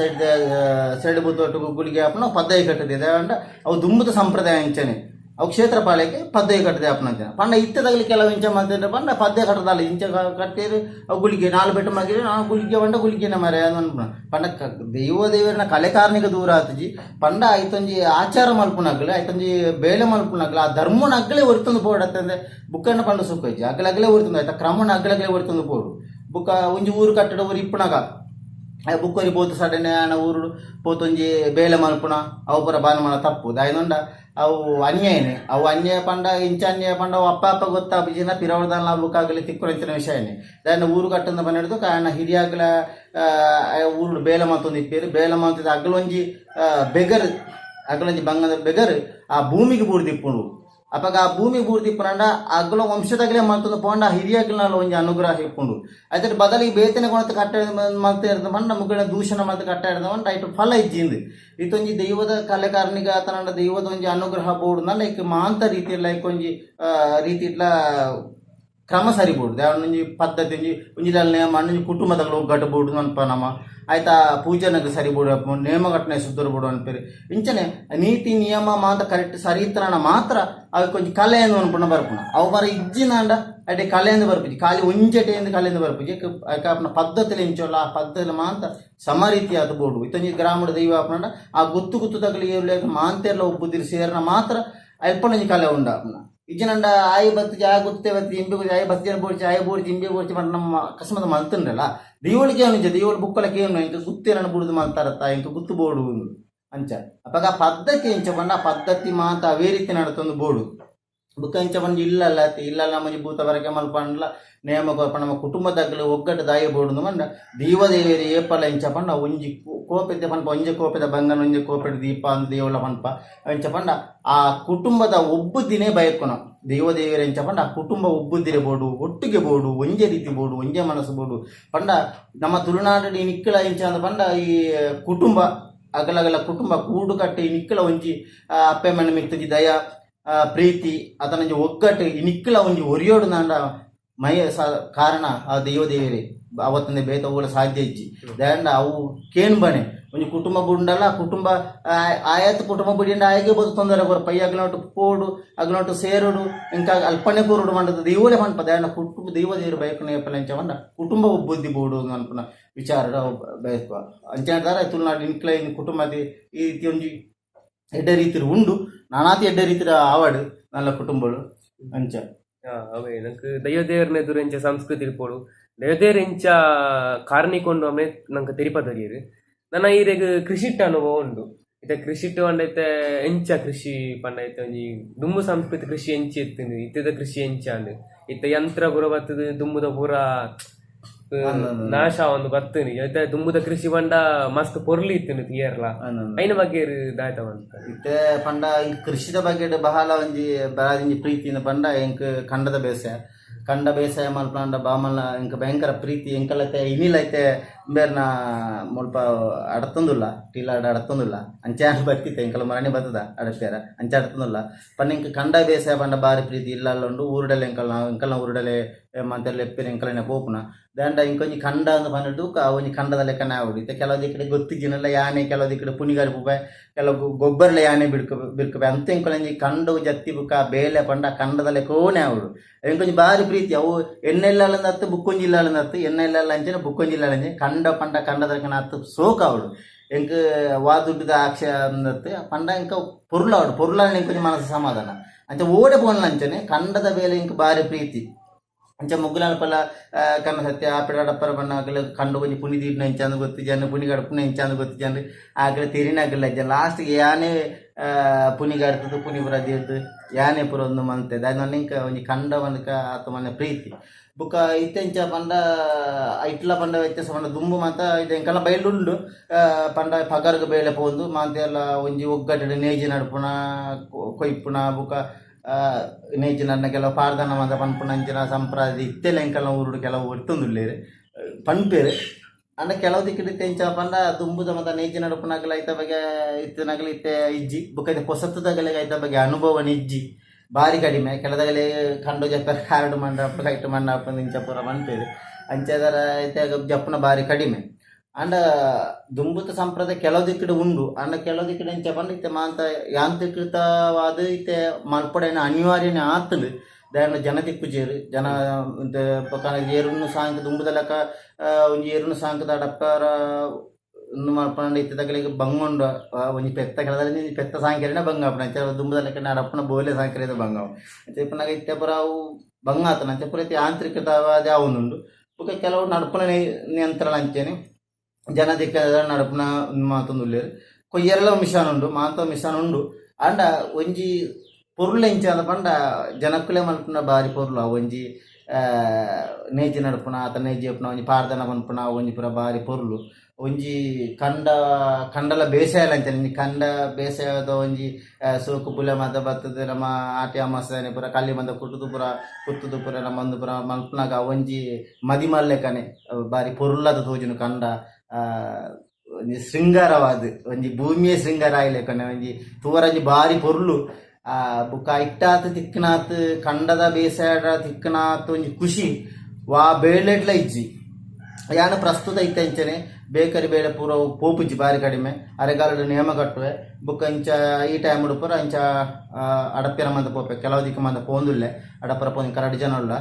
సైడ్ బుతోటు గుళిಗೆ ఆపన పద్దై కట్టది అంటే అವು దుంబుత సంప్రదాయించని ಅವು ಕ್ಷೇತ್ರ ಪಾಲಕ್ಕೆ ಪದ್ಯ ಕಟ್ಟದೆ ಅಪ್ಪನಂಚನ ಪಂಡ ಇತ್ತದಾಗಲಿ ಕೆಲವು ಇಂಚ ಮಂತ ಪಂಡ ಪದ್ಯ ಕಟ್ಟದಲ್ಲ ಇಂಚ ಕಟ್ಟಿರು ಅವು ಗುಳಿಗೆ 4 ಬೆಟ್ಟು ಮಗಿರಿ ನಾವು ಗುಳಿಗೆ ಬಂಡ ಗುಳಿಗೆನ ಮರ ಪಂಡ ದೇವರನ ಕಲೆಕಾರನಿಗೆ ದೂರ ಆತಜಿ ಪಂಡ ಆಯ್ತೊಂಜಿ ಆಚಾರ ಮಲ್ಪುನಗ್ಲೆ ಆಯ್ತೊಂಜಿ ಬೇಳೆ ಮಲ್ಪುನಗ್ಲೆ ಆ ಧರ್ಮನ ಅಗ್ಲೇ ಹೊರ್ತಂದು ಪೋಡತ್ತಂದ್ರೆ ಬುಕ್ಕಣ್ಣ ಪಂಡ ಸುಖೈಜಿ ಅಗ್ಲೇ ಹೊರ್ತಂದು ಆಯ್ತಾ ಕ್ರಮಣ ಅಗ್ಲೇ ಹೊರ್ತಂದು ಪೋಡು ಬುಕ್ಕ ಒಂಜಿ ಊರು ಕಟ್ಟಡ ಊರು ಇಪ್ಪುನಾಗ ಬುಕ್ಕರಿ ಪೋತು ಸಡನೆ ಆನ ಊರು ಪೋತೊಂಜಿ ಬೇಳೆ ಮಲ್ಪುನ ಅವು ಪುರ ಬಾನ ಮಾಡ ತಪ್ಪು ದಾಯನೊಂಡ ಅವು ಅನ್ಯಾಯನೇ ಅವು ಅನ್ಯಾಯ ಪಂಡ ಇಂಚ ಅನ್ಯಾಯ ಪಂಡ ಅವು ಅಪ್ಪ ಗೊತ್ತಾಪಿಜಿನ ಪಿರವಡ್ದಲ್ಲ ಬುಕ್ಕಾಗಲಿ ತಿಕ್ಕುರಂಚಿನ ವಿಷಯನೇ ದಾಯನ ಊರು ಕಟ್ಟಂದ ಬಂದಿಡ್ದು ಕಾರಣ ಹಿರಿಯಾಗಲ ಊರು ಬೇಲೆ ಮಾತೊಂದು ಇಪ್ಪೇರು ಬೇಲೆ ಮಾತಿದ ಅಗ್ಲೊಂಜಿ ಬೆಗರ್ ಅಗ್ಲೊಂಜಿ ಬಂಗದ ಬೆಗರ್ ಆ ಭೂಮಿಗೆ ಬೂಡ್ದಿಪ್ಪುಂಡು ಅಪ್ಪಾಗ ಆ ಭೂಮಿ ಬೂರ್ದಿಪ್ಪುನಂಡ ಅಗ್ಲ ವಂಶದಾಗಲೇ ಮಲ್ತೊಂದು ಪೋಂಡ ಹಿರಿಯಾಗಲಲ್ಲ ಒಂಜಿ ಅನುಗ್ರಹ ಇಪ್ಪುಂಡು ಅದ್ರ ಬದಲಿಗೆ ಬೇತನೆ ಕೊಣತ ಕಟ್ಟ ಮಲ್ತ ಇರ್ದ ಮಂಡ ಮುಗ್ಗಣ ದೂಷಣ ಮಲ್ತ ಕಟ್ಟ ಇರ್ದ ಮಂಡ ಐಟು ಫಲ ಇಜ್ಜಿಂದು ಇತ್ತೊಂಜಿ ದೈವದ ಕಲೆಕಾರನಿಗ ಆತನಂಡ ದೈವದ ಒಂಜಿ ಅನುಗ್ರಹ ಬೋರ್ಡ್ನಲ್ಲ ಐಕ್ ಮಾಂತ ರೀತಿಯಲ್ಲ ಐಕ್ ಒಂಜಿ ರೀತಿ ಇಟ್ಲ ಕ್ರಮ ಸರಿಬೋಡು ದೇವನೊಂಜಿ ಪದ್ಧತಿ ಒಂಜಿ ನೇಮ ಒಂಜಿ ಕುಟುಂಬದಾಗ ಒಗ್ಗಟ್ಟು ಬೋಡು ಅನ್ಪ ನಮ್ಮ ಆಯ್ತಾ ಪೂಜೆನಾಗ ಸರಿಬೋಡು ನೇಮ ಘಟನೆ ಸುತ್ತರು ಬೋಡು ಅನ್ಪೇರಿ ಇಂಚನೆ ನೀತಿ ನಿಯಮ ಮಾತ ಕರೆಕ್ಟ್ ಸರಿತ್ರಣ ಮಾತ್ರ ಅವಕ್ಕೆ ಒಂಜಿ ಕಲೆಯನ್ನು ಅನ್ಪುಣ ಬರ್ಪುಣ ಅವು ಬರ ಇಜ್ಜಿನಾಂಡ ಅಡ್ಡೆ ಕಲೆಯಿಂದ ಬರ್ಪುಜಿ ಖಾಲಿ ಒಂಜೆಟೆಯಿಂದ ಕಲೆಯಿಂದ ಬರ್ಪುಜಿ ಅಪ್ನ ಪದ್ಧತಿಲಿ ಇಂಚೋಲ್ಲ ಆ ಪದ್ಧತಿ ಮಾಂತ ಸಮ ರೀತಿಯಾದ ಬೋಡು ಇತ್ತೊಂಜಿ ಗ್ರಾಮದ ದೈವ ಅಪ್ಪನ ಆ ಗುತ್ತು ತಗಲಿಗೆ ಮಾಂತೆಲ್ಲ ಒಬ್ಬುದಿರಿ ಸೇರನ ಮಾತ್ರ ಅಲ್ಪನೊಂಜಿ ಕಲೆ ಉಂಡ ಅಪ್ಪನ ಇಜ್ಜಿನಂಡ ಆಯಿ ಬತ್ತಿಜಿ ಆ ಗುತ್ತೆ ಬತ್ತಿ ಇಂಬೆ ಆಯಿ ಬತ್ತಿಜನ ಬೋಡ್ಚಿ ಆಯಿ ಬೋಡ್ಚಿ ಇಂಬೆ ಬೋಡ್ಚಿ ಮಾಡಿ ನಮ್ಮ ಅಕಸ್ಮಾತ್ ಮಲ್ತಂಡ್ರಲ್ಲ ದೀವಳಿಗೆ ಅವನಿಜ ದೀವಳ ಬುಕ್ಕಲಕ್ಕೆ ಏನು ಇಂಕ ಗುತ್ತೇನ ಬುಡುದು ಮಲ್ತಾರತ್ತ ಇಂಕ ಗುತ್ತು ಬೋಡು ಅಂಚ ಅಪ್ಪಾಗ ಆ ಪದ್ಧತಿ ಇಂಚ ಬಂಡ ಆ ಪದ್ಧತಿ ಮಾತ ಅವೇ ರೀತಿ ನಡತೊಂದು ಬೋಡು ಬುಕ್ಕ ಇಂಚ ಬಂದು ಇಲ್ಲಲ್ಲ ಮಂಜಿ ಭೂತ ಬರಕೆ ಮಲ್ಪಂಡ್ಲ ನೇಮ ನಮ್ಮ ಕುಟುಂಬದಾಗಲಿ ಒಗ್ಗಟ್ಟು ದಾಯ ಬೋಡು ಮಂಡ ದೀವದೇವೇರಿ ಏಪಲ ಇಂಚ ಪಂಡ ಒಂಜಿ ಕೋಪೆದ ಪನ್ಪ ಒಂಜೆ ಕೋಪೆದ ಬಂಗನ ಒಂಜೆ ಕೋಪೆದ ದೀಪ ಅಂತ ದೇವಲ ಪನ್ಪ ಇಂಚ ಪಂಡ ಆ ಕುಟುಂಬದ ಒಬ್ಬುದಿನೇ ಬಯಕೋಣ ದೇವದೇವರ ಇಂಚ ಪಂಡ ಆ ಕುಟುಂಬ ಒಬ್ಬುದಿರೆ ಬೋಡು ಒಟ್ಟಿಗೆ ಬೋಡು ಒಂಜೆ ರೀತಿ ಬೋಡು ಒಂಜೆ ಮನಸ್ಸು ಬೋಡು ಪಂಡ ನಮ್ಮ ತುಳುನಾಡಡಿ ನಿಕ್ಕಲ ಇಂಚ ಅಂದ ಪಂಡ ಈ ಕುಟುಂಬ ಅಗಲಗಲ ಕುಟುಂಬ ಕೂಡು ಕಟ್ಟಿ ನಿಕ್ಕಲ ಒಂಜಿ ಅಪ್ಪೆ ಮನೆ ಮಿತ್ತಜಿ ದಯ ಪ್ರೀತಿ ಅತನ ಒಗ್ಗಟ್ಟು ನಿಕ್ಕಲ ಒಂಜಿ ಒರಿಯೋಡು ನಾಂಡ ಮೈ ಕಾರಣ ಆ ದೇವದೇವರೇ ಅವತ್ತಂದೆ ಬೇತ ಹೋಗಲ ಸಾಧ್ಯ ಇಜ್ಜಿ ದಾಂಡ ಅವು ಕೇನ್ ಬಣೆ ಒಂಜಿ ಕುಟುಂಬ ಬುಂಡಲ್ಲ ಕುಟುಂಬ ಆಯತ್ ಕುಟುಂಬ ಬುಡಿಂಡ ಆಯ್ಕೆ ಬೋದು ತೊಂದರೆ ಬರ ಪೈ ಅಗ್ನೋಟು ಪೋಡು ಅಗ್ನೋಟು ಸೇರುಡು ಇಂಕ ಅಲ್ಪನೆ ಕೂರುಡು ಮಂಡದ ದೇವಲೇ ಮನ್ಪ ದಾಂಡ ಕುಟುಂಬ ದೇವದೇವರು ಬಯಕನೆ ಪಲಂಚ ಮಂಡ ಕುಟುಂಬ ಬುದ್ಧಿ ಬೋಡು ಅನ್ಪನ ವಿಚಾರ ಬಯಸ್ಪ ಅಂಚಾರ ತುಳುನಾಡು ಇನ್ಕ್ಲ ಕುಟುಂಬದ ಈ ರೀತಿ ಒಂಜಿ ಎಡ್ಡೆ ರೀತಿ ಉಂಡು ನಾನಾತಿ ಎಡ್ಡೆ ರೀತಿ ಆವಾಡು ನನ್ನ ಕುಟುಂಬಗಳು ಅಂಚ ಅವೇ ನಂಗೆ ದೈವದೇವರನ್ನ ಎದುರು ಎಂಚ ಸಂಸ್ಕೃತಿ ಇರ್ಬೋದು ದೈವದೇವ್ರ ಎಂಚ ಕಾರಣಿಕೊಂಡು ಒಮ್ಮೆ ನಂಗೆ ತಿರುಪತಿರು ನನ್ನ ಈರೆಗ್ ಕೃಷಿಟ್ ಅನುಭವ ಉಂಡು ಇತ್ತೆ ಕೃಷಿಟ್ ಅಂಡೈತೆ ಎಂಚ ಕೃಷಿ ಪಂಡೈತೆ ಒಂಜಿ ದುಂಬು ಸಂಸ್ಕೃತಿ ಕೃಷಿ ಎಂಚಿ ಎತ್ತಿಂದು ಇತ್ತದ ಕೃಷಿ ಎಂಚ ಅಂಡ್ ಇತ್ತ ಯಂತ್ರ ಪೂರ ಬತ್ತದ ದುಂಬುದ ಪೂರ ನಾಶ ಒಂದು ಬತ್ತನಿ ಐತೆ ದುಂಬುದ ಕೃಷಿ ಬಂಡ ಮಸ್ತ್ ಪೊರ್ಲಿ ಇತ್ತಿನ ತಿಯರ್ಲ ಐನ ಬಗ್ಗೆ ದಾಯ್ತವಂತ ಇತ್ತೆ ಪಂಡ ಈ ಕೃಷಿದ ಬಗ್ಗೆ ಬಹಳ ಒಂಜಿ ಬಾರಿ ಪ್ರೀತಿಯಿಂದ ಪಂಡ ಎಂಕ್ ಕಂಡದ ಬೇಸಾಯ ಕಂಡ ಬೇಸಾಯ ಮಲ್ಪಂಡ ಬಾಮಲ್ಲ ಎಂಕ ಭಯಂಕರ ಪ್ರೀತಿ ಎಂಕಲೈತೆ ಇನಿಲೈತೆ ಬೇರ್ನ ಮುಲ್ಪ ಅಡತಂದುಲ್ಲ ಟೀಲಾಡ ಅಡತಂದುಲ್ಲ ಅಂಚಾಣ ಬರ್ತಿತ್ತೆ ಎಂಕಲ ಮರಣಿ ಬರ್ತದ ಅಡಪ್ಯಾರ ಅಂಚ ಅಡತಂದುಲ್ಲ ಪಂಡ ಎಂಕ ಕಂಡ ಬೇಸಾಯ ಪಂಡ ಬಾರಿ ಪ್ರೀತಿ ಇಲ್ಲ ಉಂಡು ಊರುಡಲೆ ಎಂಕಲ್ನ ಊರುಡಲೆ ಮಂತೆಲ್ಲ ಎಪ್ಪಿನ ಎಂಕಲನೆ ಪೋಪುನ ದಂಡ ಇಂಕೊಂಜಿ ಕಂಡ ಅಂತ ಬಂದಿಟ್ಟು ಒಂಜಿ ಕಂಡದ ಲೆಕ್ಕನ ಆಗುಡಿತ್ತೆ ಕೆಲವು ದಿಕ್ಕಡೆ ಗೊತ್ತಿಜಿನಲ್ಲ ಯಾನೆ ಕೆಲವು ದಿಕ್ಕಡೆ ಪುನಿಗಾರಿ ಪೂಪೆ ಕೆಲವು ಗೊಬ್ಬರಲ ಯಾನೆ ಬಿಡ್ಕಬೆ ಅಂತ ಎಂಕೊಳಂಜಿ ಕಂಡು ಜತ್ತಿ ಬುಕ್ಕ ಬೇಲೆ ಪಂಡ ಕಂಡದ ಲೆಕ್ಕೋನೆ ಆಗುಡು ಎಂಕೊಂಜಿ ಬಾರಿ ಪ್ರೀತಿ ಅವು ಎಣ್ಣೆಲ್ಲ ಹತ್ತು ಬುಕ್ಕೊಂಜಿಲ್ಲ ಹತ್ತು ಎಣ್ಣೆಲ್ಲ ಅಂಚಿನ ಬುಕ್ಕೊಂಜಿಲ್ಲ ಅಂಚೆ ಕಂಡ ಪಂಡ ಕಂಡದ ಲೆಕ್ಕನ ಹತ್ತು ಸೋಕ ಆಗುಡು ಎಂಕ್ ವಾದುಡ್ಡದ ಆಕ್ಷ ಅಂದತ್ತೆ ಪಂಡ ಎಂಕ ಪೊರ್ಲಾಡು ಪೊರ್ಲಾಡ ಎಂಕೊಂಜಿ ಮನಸ್ಸು ಸಮಾಧಾನ ಅಂಚೆ ಓಡೆ ಪೋನ್ಲ ಅಂಚನೆ ಕಂಡದ ಬೇಲೆ ಎಂಕ್ ಬಾರಿ ಪ್ರೀತಿ ಅಂಚ ಮುಗ್ಗುಲಾನ ಪಲ್ಲ ಕನ್ನ ಸತ್ಯ ಆಪಿಡಾಡಪ್ಪರ ಬಣ್ಣ ಆಗಲ ಕಂಡು ಕೊಂಚ ಪುನಿ ದೀಡ್ನ ಇಂಚಾಂದು ಗೊತ್ತಿ ಜನ ಪುನಿಗಾಡಪ್ಪನ ಇಂಚಾಂದು ಗೊತ್ತಿ ಜನ ಆಗಲೇ ತೆರಿನಾಗಲ್ಲ ಜನ ಲಾಸ್ಟ್ಗೆ ಯಾನೇ ಪುನಿಗಾಡ್ತದ್ದು ಪುನಿ ಪುರ ದೀರ್ದು ಯಾನೇ ಪುರ ಒಂದು ಮಂತೆ ದಾನಿ ಇಂಕ ಒಂಜಿ ಕಂಡ ಬಂದಕ ಆತ ಮನೆ ಪ್ರೀತಿ ಬುಕ್ಕ ಇತ್ತೆಂಚ ಪಂಡ ಇಟ್ಲ ಪಂಡ ವ್ಯತ್ಯಾಸ ಪಂಡ ದುಂಬು ಮಾತ ಇದು ಎಂಕಲ್ಲ ಬಯಲುಂಡು ಪಂಡ ಪಗರ್ಗ ಬೇಳೆ ಪೋಂದು ಮಾತೆಲ್ಲ ಒಂಜಿ ಒಗ್ಗಟ್ಟು ನೇಜಿ ನಡ್ಪುಣ ಕೊಯ್ಪುಣ ಬುಕ್ಕ ನೇಜಿನ ಕೆಲವು ಪಾರ್ದನ ಮಾತ ಪನ್ಪುಣಂಚಿನ ಸಂಪ್ರದಾಯ ಇತ್ತೆಲ್ಲ ಎಂಕಲ್ಲ ಊರುಡು ಕೆಲವು ಒರ್ತೊಂದುಲ್ಲೇರು ಪನ್ಪೇರು ಅಂಡ ಕೆಲವು ದಿಕ್ಕಡಿ ತೆಂಚ ಪಂಡ ದುಂಬುದ ಮತ ನೇಜಿ ನಡುಪುನಾಗಲ ಐತ ಬಗ್ಗೆ ಇತ್ತನಾಗಲ ಇತ್ತೆ ಇಜ್ಜಿ ಬುಕ್ಕ ಪೊಸತ್ತದಾಗಲೇ ಐತ ಬಗ್ಗೆ ಅನುಭವ ಇಜ್ಜಿ ಬಾರಿ ಕಡಿಮೆ ಕೆಲದಾಗಲೇ ಕಂಡು ಜಪ್ಪರ ಕಾರ್ಡು ಮಂಡಪ ಕೈಟ್ ಮಂಡಪ ಇಂಚ ಪೂರ ಪನ್ಪೇರು ಅಂಚದರ ಐತೆ ಜಪ್ಪನ ಬಾರಿ ಕಡಿಮೆ ಅಂಡ ದುಂಬುತ ಸಂಪ್ರದಾಯ ಕೆಲವು ದಿಕ್ಕಡೆ ಉಂಡು ಅಂಡ ಕೆಲವು ದಿಕ್ಕಡೆ ಎಂಚ ಬಂದು ಇತ್ತೆ ಮಾಂತ ಯಾಂತ್ರಿಕೃತವಾದ ಇತ್ತೆ ಮಲ್ಪಡೆನ ಅನಿವಾರ್ಯನೇ ಆತಲು ದಾಂಡ ಜನ ತಿಕ್ಕುಜೇರು ಜನ ಏರುನ್ನು ಸಾಂಕ ದುಂಬುದ ಲೆಕ್ಕ ಒಂಜಿ ಏರುನ್ನು ಸಾಂಕದ ಅಡಪ್ಪರ ಮಲ್ಪಂಡ ಇತ್ತೆ ತಗಲಿಗೆ ಬಂಗೊಂಡು ಒಂಜಿ ಪೆತ್ತ ಕೆಲದಲ್ಲಿ ಪೆತ್ತ ಸಾಂಕರೇನೆ ಬಂಗ ಅಪ್ಪನ ಅಂಚ ದುಂಬುದ ಲೆಕ್ಕ ಅಡಪ್ಪನ ಬೋಲೆ ಸಾಂಕರೇದ ಬಂಗಾವ ಅಂಚ ಇಪ್ಪನಾಗ ಇತ್ತೆ ಪುರ ಅವು ಬಂಗ ಆತನ ಅಂಚ ಪುರ ಯಾಂತ್ರಿಕತವಾದ ಅವನುಂಡು ಬುಕ್ಕ ಕೆಲವು ನಡ್ಪನ ನಿಯಂತ್ರಣ ಅಂಚೇನೆ ಜನ ದಿಕ್ಕ ನಡುಪುನ ಮಾತೊಂದುಲ್ಲೇರು ಕೊಯ್ಯರೆಲ್ಲ ಮಿಷನ್ ಉಂಡು ಮಾತ ಮಿಷನ್ ಉಂಡು ಅಂಡ ಒಂಜಿ ಪೊರ್ಲು ಎಂಚ ಅಂದ ಪಂಡ ಜನಕ್ಕುಲೆ ಮಲ್ಪುನ ಬಾರಿ ಪೊರ್ಲು ಒಂಜಿ ನೇಜಿ ನಡುಪುನ ಆತ ನೇಜಿ ಅಪ್ಪುನ ಒಂಜಿ ಪಾರ್ದನ ಮನ್ಪುನ ಒಂಜಿ ಪುರ ಬಾರಿ ಪೊರ್ಲು ಒಂಜಿ ಕಂಡಲ ಬೇಸಾಯ ಅಂಚ ಕಂಡ ಬೇಸಾಯದ ಒಂಜಿ ಸೋಕು ಪುಲೆ ಮದ ಬತ್ತದ ನಮ್ಮ ಆಟಿ ಅಮಾಸನೆ ಪುರ ಕಲ್ಲಿ ಮಂದ ಕುಟ್ಟುದು ಪುರ ನಮ್ಮ ಒಂದು ಪುರ ಮಲ್ಪನಾಗ ಒಂಜಿ ಮದಿಮಲ್ಲೆಕನೆ ಬಾರಿ ಪೊರ್ಲದ ತೋಜುನು ಕಂಡ ಒಂಜಿ ಶೃಂಗಾರವಾದ ಒಂಜಿ ಭೂಮಿಯೇ ಶೃಂಗಾರ ಆಯ್ಲೆಕನೆ ಒಂಜಿ ತೂವರಂಜಿ ಬಾರಿ ಪೊರ್ಲು ಬುಕ್ಕ ಇಟ್ಟಾತ್ ತಿಕ್ಕನಾತ್ ಕಂಡದ ಬೇಸಾಯ ತಿಕ್ಕನಾತ್ ಒಂಜಿ ಖುಷಿ ವಾ ಬೇಳೆಡ್ಲ ಇಜ್ಜಿ ಯಾನು ಪ್ರಸ್ತುತ ಇತ್ತೆಂಚನೆ ಬೇಕರಿ ಬೇಳೆ ಪೂರ ಪೋಪುಜ್ಜಿ ಬಾರಿ ಕಡಿಮೆ ಅರೆಗಾಲದ ನೇಮ ಕಟ್ಟುವೆ ಬುಕ್ಕ ಇಂಚ ಈ ಟೈಮ್ ಪೂರ ಇಂಚ ಅಡಪ್ಪಿರ ಮಂದ ಪೋಪೆ ಕೆಲವು ದಿಕ್ಕ ಮಂದ ಪೋಂದುಲ್ಲೆ ಅಡಪ್ಪರ ಪೋಂದು ಕರಡು ಜನ ಉಳ್ಳ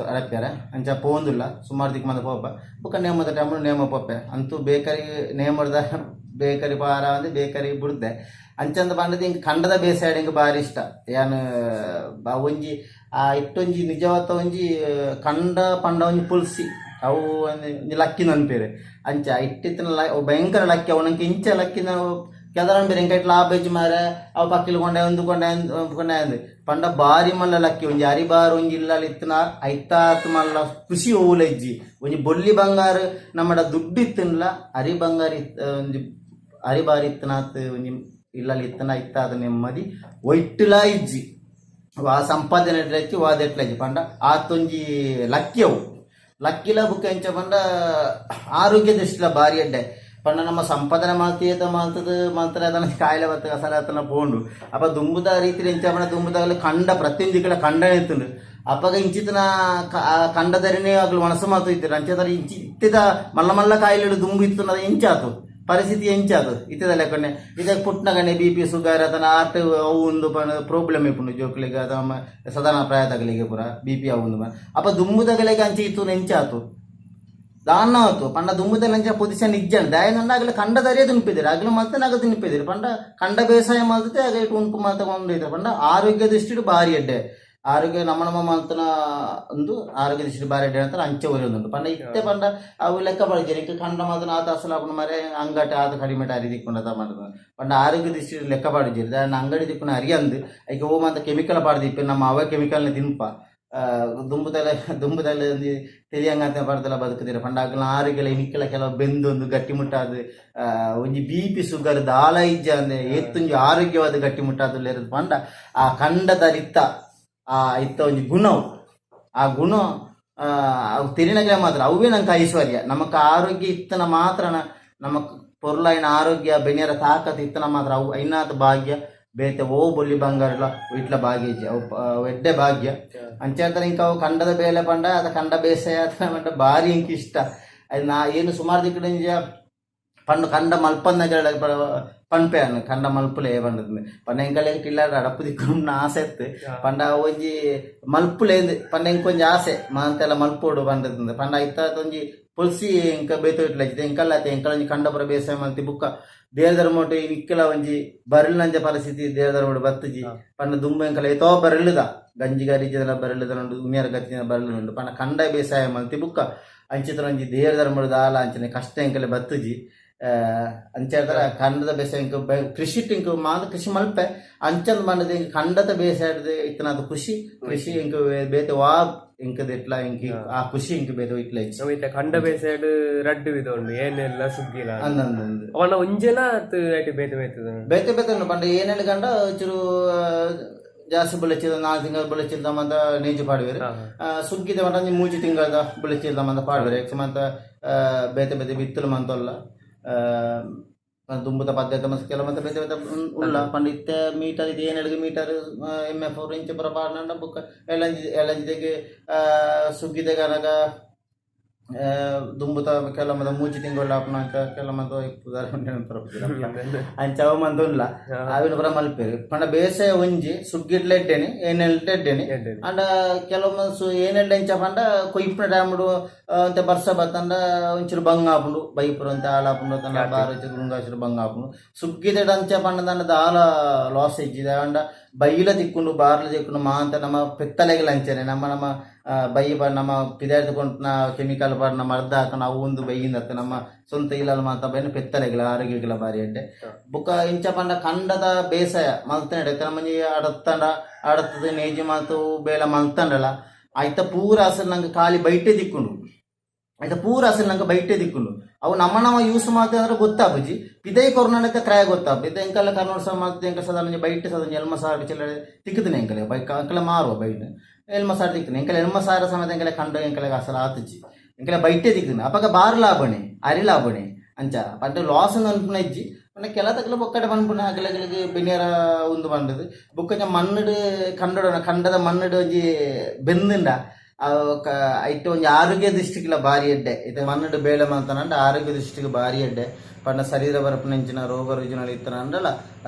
ಅಡಪ್ಪ್ಯಾರ ಅಂಚ ಪೋಂದುಲ್ಲ ಸುಮಾರು ದಿಕ್ಕ ಮಂದ ಪೋಪ ಬುಕ್ಕ ನೇಮದ ಟೈಮ್ ನೇಮ ಪೋಪೆ ಅಂತೂ ಬೇಕರಿ ನೇಮದ ಬೇಕರಿ ಪಾರ ಅಂದ್ರೆ ಬೇಕರಿ ಬಿಡ್ದೆ ಅಂಚಂದ ಬಂದದ್ದು ಹಿಂಗೆ ಕಂಡದ ಬೇಸಾಯ ಹಿಂಗೆ ಭಾರಿ ಇಷ್ಟ ಯಾನು ಒಂಜಿ ಇಟ್ಟೊಂಜಿ ನಿಜವಾದ ಒಂಜಿ ಕಂಡ ಪಂಡ ಒಂಜಿ ಪುಲ್ಸಿ ಅವು ಲಕ್ಕಿ ನನ್ಪೇರೆ ಅಂಚ ಇಟ್ಟಿತ್ತಿನ ಭಯಂಕರ ಲಕ್ಕಿ ಅವನಂಗೆ ಇಂಚ ಲಕ್ಕಿನ ಕೆದರನ್ ಬೇರೆ ಎಂಕ ಇಟ್ಲ ಆಬೇಜ್ ಮಾರ ಅವು ಪಕ್ಕಿಲ್ ಕೊಂಡೆ ಒಂದು ಕೊಂಡೆ ಅಂದ್ ಪಂಡ ಬಾರಿ ಮಲ್ಲ ಲಕ್ಕಿ ಒಂಜಿ ಅರಿಬಾರು ಒಂಜಿ ಇಲ್ಲ ಇತ್ತನ ಐತಾತ್ ಮಲ್ಲ ಖುಷಿ ಓವುಲ ಇಜ್ಜಿ ಒಂಜಿ ಬೊಲ್ಲಿ ಬಂಗಾರ ನಮ್ಮಡ ದುಡ್ಡು ಇತ್ತನ್ಲ ಅರಿ ಬಂಗಾರ ಒಂಜಿ ಅರಿಬಾರಿ ಇತ್ತನಾತ್ ಒಂಜಿ ಇಲ್ಲಲ್ಲಿ ಇತ್ತನ ಇತ್ತಾದ ನೆಮ್ಮದಿ ಒಯ್ಟುಲ ಇಜ್ಜಿ ವಾ ಸಂಪಾದನೆ ಹೆಚ್ಚಿ ವಾದೆಟ್ಲ ಇಜ್ಜಿ ಪಂಡ ಆತೊಂಜಿ ಲಕ್ಕಿ ಅವು ಲಕ್ಕಿಲ ಬುಕ್ಕ ಎಂಚ ಪಂಡ ಆರೋಗ್ಯ ದೃಷ್ಟಿಲ ಬಾರಿ ಎಡ್ಡೆ ಪಂಡ ನಮ್ಮ ಸಂಪಾದನೆ ಮಾಡ್ತಾರೆ ಅದನ್ನ ಕಾಯಿಲೆ ಬರ್ತದೆ ಅಸಲ ಅದನ್ನ ಬೋಂಡು ಅಪ್ಪ ದುಂಬುದ ರೀತಿ ಎಂಚ ದುಂಬುದಾಗಲಿ ಕಂಡ ಪ್ರತಿಯೊಂದು ಕಡೆ ಕಂಡ ನಿಂತುಂಡು ಅಪ್ಪಗ ಇಂಚಿತನ ಕಂಡದರಿನೇ ಆಗ್ಲು ಮನಸ್ಸು ಮಾತು ಇದ್ದಾರೆ ಅಂಚೆ ಇಂಚಿ ಇತ್ತಿದ ಮಲ್ಲ ಮಲ್ಲ ಕಾಯಿಲೆ ದುಂಬು ಇತ್ತು ಅನ್ನೋದು ಎಂಚಾತು ಪರಿಸ್ಥಿತಿ ಎಂಚಾದು ಇತ್ತದ ಲೆಕ್ಕನೆ ಇದಕ್ಕೆ ಪುಟ್ನಗಣೆ BP ಶುಗರ್ ಅದನ್ನ ಆರ್ಟ್ ಅವು ಒಂದು ಪ್ರಾಬ್ಲಮ್ ಇಪ್ಪುಂಡು ಜೋಕ್ಲಿಗೆ ಅದ ಸಾಧಾರಣ ಪ್ರಾಯದಾಗಲಿಗೆ ಪೂರ BP ಅವು ಒಂದು ಅಪ್ಪ ದುಂಬುದಗಳಿಗೆ ಅಂಚೆ ಇತ್ತು ಎಂಚಾತು ದಾನ ಆಯ್ತು ಪಂಡ ದುಂಬುದಲ್ಲಿ ಅಂಚೆ ಪೊಸಿಷನ್ ಇಜ್ಜಾನ ದಯನಂದ ಆಗಲಿ ಕಂಡ ದರಿಯ ತಿನ್ಪಿದ್ದೀರಿ ಆಗಲಿ ಮತ್ತೆ ನಾಗ ತಿನ್ಪಿದ್ದೀರಿ ಪಂಡ ಕಂಡ ಬೇಸಾಯ ಮಾಡ್ತದೆ ಆಗ ಇಟ್ಟು ಉಂಟು ಮಾತಕೊಂಡು ಇದ್ರೆ ಪಂಡ ಆರೋಗ್ಯ ದೃಷ್ಟಿ ಭಾರಿ ಎಡ್ಡೆ ಆರೋಗ್ಯ ನಮ್ಮ ಮಂತನ ಒಂದು ಆರೋಗ್ಯ ದೃಷ್ಟಿ ಭಾರಿ ಎಡ್ಡೆ ಅಂತ ಅಂಚೆ ಒರೆಯುಂಟು ಪಂಡ ಇತ್ತೆ ಪಂಡ ಅವು ಲೆಕ್ಕ ಬಳಜಿರಿ ಕಂಡ ಮಾತನ ಆತ ಅಸಲು ಮರೆ ಅಂಗಟ ಆದ ಕಡಿಮೆ ಅರಿ ದಿಕ್ಕೊಂಡ ಮಾಡಿದ ಪಂಡ ಆರೋಗ್ಯ ದೃಷ್ಟಿ ಲೆಕ್ಕ ಬಾಡಿಜಿರಿ ದಾನ ಅಂಗಡಿ ದಿಕ್ಕೊಂಡು ಅರಿಯಂದು ಐಕೆ ಓ ಮಾತ ಕೆಮಿಕಲ್ ಬಾಡ್ದಿಪ್ಪೆ ನಮ್ಮ ಅವ ಕೆಮಿಕಲ್ನ ತಿನ್ಪ ದುಂಬದಲ್ಲಿ ಒಂದು ತಿಳಿಯಂಗಂತ ಬರ್ದಲ್ಲ ಬದುಕುತ್ತೀರ ಪಂಡ ಆರೋಗ್ಯ ಹಿಕ್ಕಲ ಕೆಲವು ಬೆಂದೊಂದು ಗಟ್ಟಿಮುಟ್ಟಾದ ಒಂಜಿ BP ಶುಗರ್ ದಾಲ ಇಜ್ಜ ಅಂದ್ರೆ ಎತ್ತೊಂಜಿ ಆರೋಗ್ಯವಾದ ಗಟ್ಟಿಮುಟ್ಟಾದಲ್ಲಿ ಇರೋದು ಪಂಡ ಆ ಕಂಡದ ಇತ್ತ ಇತ್ತ ಒಂಜಿ ಗುಣವು ಆ ಗುಣ ತಿರಿನಗಲ ಮಾತ್ರ ಅವೇ ನಂಗೆ ಐಶ್ವರ್ಯ ನಮಕ್ ಆರೋಗ್ಯ ಇತ್ತನ ಮಾತ್ರ ನಮ್ಮ ಪೊರ್ಲಾಯಿನ ಆರೋಗ್ಯ ಬೆನೆಯರ ತಾಕತ್ ಇತ್ತನ ಮಾತ್ರ ಅವು ಐನಾದ ಭಾಗ್ಯ ಬೇತೆ ಓ ಬೊಲ್ಲಿ ಬಂಗಾರಲ ಇಟ್ಲ ಭಾಗ್ಯ ಅವು ಎಡ್ಡೆ ಭಾಗ್ಯ ಅಂಚೇಳ್ತಾರೆ ಇಂಕ ಅವು ಕಂಡದ ಬೇಲೆ ಪಂಡ ಅದ ಕಂಡ ಬೇಸಾಯ ಪಂಡ ಭಾರಿ ಇಂಕ ಇಷ್ಟ ಅದು ನಾ ಏನು ಸುಮಾರು ದಿಕ್ಕಡೆ ಪಂಡು ಕಂಡ ಮಲ್ಪನ್ನ ಪಂಪೆ ಅನ್ನು ಕಂಡ ಮಲ್ಪುಲೆ ಪಂಡದ ಪಂಡ ಎಂಕಲೆ ಟಿಲ್ಲಾಡ ಅಡಪ್ಪು ದಿಕ್ಕೊಂಡು ಆಸೆ ಇತ್ತು ಪಂಡ ಒಂಜಿ ಮಲ್ಪುಲೇಂದು ಪಂಡ ಇಂಕೊಂಜಿ ಆಸೆ ಮಂತೆಲ್ಲ ಮಲ್ಪೋಡು ಪಂಡದ ಪಂಡ ಇತ್ತ ಒಂಜಿ ಪುಲ್ಸಿ ಇಂಕ ಬೇತು ಇಟ್ಲ ಎಂಕಲ್ಲ ಎಂಕಲ ಒಂಜಿ ಕಂಡ ಪುರ ಬೇಸಾಯ ಮಲ್ತಿ ಬುಕ್ಕ ದೇವಧರ್ಮೋಟು ಇಕ್ಕಲ ಒಂಜಿ ಬರಲ್ನಂಜ ಪರಿಸ್ಥಿತಿ ದೇವಧರ್ಮೋಡು ಬತ್ತಜಿ ಪಂಡ ದುಂಬ ಎಂಕಲ ಏತೋ ಬರಲ್ಲುದ ಗಂಜಿಗಾರಿಜದ ಬರಲ್ಲುದ ಉಂಡು ಉಮಿಯರ ಗತ್ತಿನ ಬರಲ್ಲುಂಡು ಪಂಡ ಕಂಡ ಬೇಸಾಯ ಮಲ್ತಿ ಬುಕ್ಕ ಅಂಚಿತರ ಒಂಜಿ ದೇವಧರ್ಮೋಡು ದಾಲ ಅಂಚನೆ ಕಷ್ಟ ಎಂಕಲೆ ಬತ್ತಜಿ ಅಂಚೇಳ್ತಾರ ಕಂಡದ ಬೇಸಾಯ ಕೃಷಿ ಟಿಂಕ್ ಮಾದ ಕೃಷಿ ಮಲ್ಪೆ ಅಂಚಂದ್ ಬಂಡದ ಕಂಡದ ಬೇಸಾಯದ ಇತ್ತನಾದ ಕೃಷಿ ಇಂಕ ಬೇತೆ ವಾ ಇಂಕದ ಇಟ್ಲ ಇಂಕಿ ಆ ಕೃಷಿ ಇಂಕ ಬೇದ ಇಟ್ಲ ಇತ್ತ ಕಂಡ ಬೇಸಾಯಡ್ ರಡ್ಡು ವಿಧ ಉಂಡು ಏನೆಲ್ಲ ಸುಗ್ಗಿಲ ಅವನ ಒಂಜನ ಬೇತೆ ಬೇತೆ ಪಂಡ ಏನೆಲ್ಲ ಕಂಡ ಚೂರು ಜಾಸ್ತಿ ಬೆಳಚಿದ 4 ತಿಂಗಳು ಬೆಳಚಿದ ಮಂದ ನೇಜು ಪಾಡುವೇರು ಸುಗ್ಗಿದ ಮಟ 3 ತಿಂಗಳದ ಬೆಳಚಿದ ಮಂದ ಪಾಡುವೇರು ಮಂತ ಬೇತೆ ಬೇತೆ ಬಿತ್ತಲು ಮಂತಲ್ಲ ದುಂಬುದ ಪದ್ಧತಿ ಮತ್ತೆ ಕೆಲವು ಮತ್ತೆ ಬೇತೆ ಬೇತೆ ಉಳ್ಳ ಪಂಡಿತ್ತ ಮೀಟರ್ ಇದು 7 ಮೀಟರ್ MF 4 ಇಂಚ್ ಬರ ಪಾಡ ಬುಕ್ಕ ಎಳಂಜಿಗೆ ಸುಗ್ಗಿದಾಗ ಅನಗ ದುಂಬುತ ಕೆಲ ಮಂದ 3 ತಿಂಗಳು ಆಪನಾಕ ಕೆಲ ಮಂದ ಅಂಚವ ಮಂದ ಉಲ್ಲ ಅವಿನ ಬರ ಮಲ್ಪೇರಿ ಪಂಡ ಬೇಸಾಯ ಒಂಜಿ ಸುಗ್ಗಿಡ್ಲ ಎಡ್ಡೇನೆ ಏನೆಲ್ಟ ಎಡ್ಡೇನೆ ಅಂಡ ಕೆಲವು ಏನೆಲ್ಡ ಇಂಚ ಪಂಡ ಕೊಯ್ಪುನ ಡ್ಯಾಮ್ಡು ಅಂತ ಬರ್ಸ ಬತ್ತಂಡ ಒಂಚೂರು ಬಂಗ ಆಪುಂಡು ಬೈಪುರ ಅಂತ ಆಲಾಪುಂಡು ತನ್ನ ಬಾರ ಗುಂಗಾಚೂರು ಬಂಗ ಆಪುಂಡು ಸುಗ್ಗಿದ ಅಂಚ ಪಂಡ ದಂಡದ ಆಲ ಲಾಸ್ ಇಜ್ಜಿದ ಅಂಡ ಬೈಲ ತಿಕ್ಕೊಂಡು ಬಾರ್ಲ ತಿಕ್ಕೊಂಡು ಮಾ ಅಂತ ನಮ್ಮ ಪೆತ್ತಲೆಗಳ ಅಂಚನೆ ನಮ್ಮ ಬೈ ನಮ್ಮ ಪಿದಾರ್ಥ ಕೊಂಡ ಕೆಮಿಕಲ್ ಬಾಡ್ ನಮ್ಮ ಅರ್ಧ ಹಾಕೊಂಡು ಅವು ಒಂದು ಬೈಯಿಂದ ನಮ್ಮ ಸ್ವಂತ ಇಲ್ಲಲ್ಲ ಮಾತ ಬೈನ ಪೆತ್ತಲೆಗಳ ಆರೋಗ್ಯಗಳ ಬಾರಿ ಅಡ್ಡೆ ಬುಕ್ಕ ಇಂಚ ಪಂಡ ಕಂಡದ ಬೇಸಾಯ ಮಲ್ತಂಡೆ ಮಂಜಿ ಆಡತ್ತದ ನೇಜಿ ಮಾತು ಬೇಲ ಮಲ್ತಂಡಲ್ಲ ಆಯ್ತ ಪೂರ ಅಸಲು ನಂಗೆ ಖಾಲಿ ಬೈಟೆ ದಿಕ್ಕೊಂಡು ಆಯ್ತಾ ಪೂರ ಅಸಲು ನಂಗೆ ಬೈಟೆ ದಿಕ್ಕೊಂಡು ಅವು ನಮ್ಮ ಯೂಸ್ ಮಾಡ್ತೇವೆ ಅಂದ್ರೆ ಗೊತ್ತಾಪುಜಿ ಪಿದೈ ಕೊರೋನಾ ಕ್ರಾಯ ಗೊತ್ತಾಪ ಇದು ಎಂಕಲ್ಲ ಕರ್ನೋತ್ಸವ ಮಾಡ್ತದೆ ಎಂಕ ಸಾಧಾರಣ ಬೈಟ್ ಸಾಧಾರಣ ಎಲ್ಮ ಸಾರ ಚೆಲ್ಲ ತಿಕ್ಕುತ್ತನೆ ಎಂಕಲೆ ಬೈಕ್ ಅಂಕಲ ಮಾರುವ ಬೈಟ್ ಎಲ್ಮ ಸಾರ ತಿಕ್ಕನೆ ಎಂಕಲೆ ಎಲ್ಮ ಸಾರ ಸಮೇತ ಎಂಕಲೆ ಕಂಡು ಎಂಕಲೆ ಅಸಲು ಆತುಜಿ ಎಂಕಲೆ ಬೈಟೆ ತಿಕ್ಕನೆ ಅಪಗ ಬಾರ್ ಲಾಭಣೆ ಅರಿ ಲಾಭಣೆ ಅಂಚ ಪಂಡ ಲಾಸ್ ಅನ್ಪುನ ಇಜ್ಜಿ ಪಂಡ ಕೆಲ ತಕ್ಕಲ ಬೊಕ್ಕಡೆ ಪನ್ಪುನ ಅಗಲಗಳಿಗೆ ಬೆನಿಯರ ಒಂದು ಬಂಡದು ಬುಕ್ಕ ಮಣ್ಣಡು ಕಂಡದ ಮಣ್ಣಡು ಒಂಜಿ ಬೆಂದುಂಡ ಐಟ್ ಒಂಜಿ ಆರೋಗ್ಯ ದೃಷ್ಟಿಗೆ ಭಾರಿ ಎಡ್ಡೆ ಇದು ಮಣ್ಣಡು ಬೇಳೆ ಮಂತನಂಡ ಆರೋಗ್ಯ ದೃಷ್ಟಿಗೆ ಭಾರಿ ಎಡ್ಡೆ ಪಂಡ ಶರೀರ ಬರಪುನಂಚಿನ ರೋಗ ರುಜಿನಗಳು ಇತ್ತನಂಡಲ್ಲ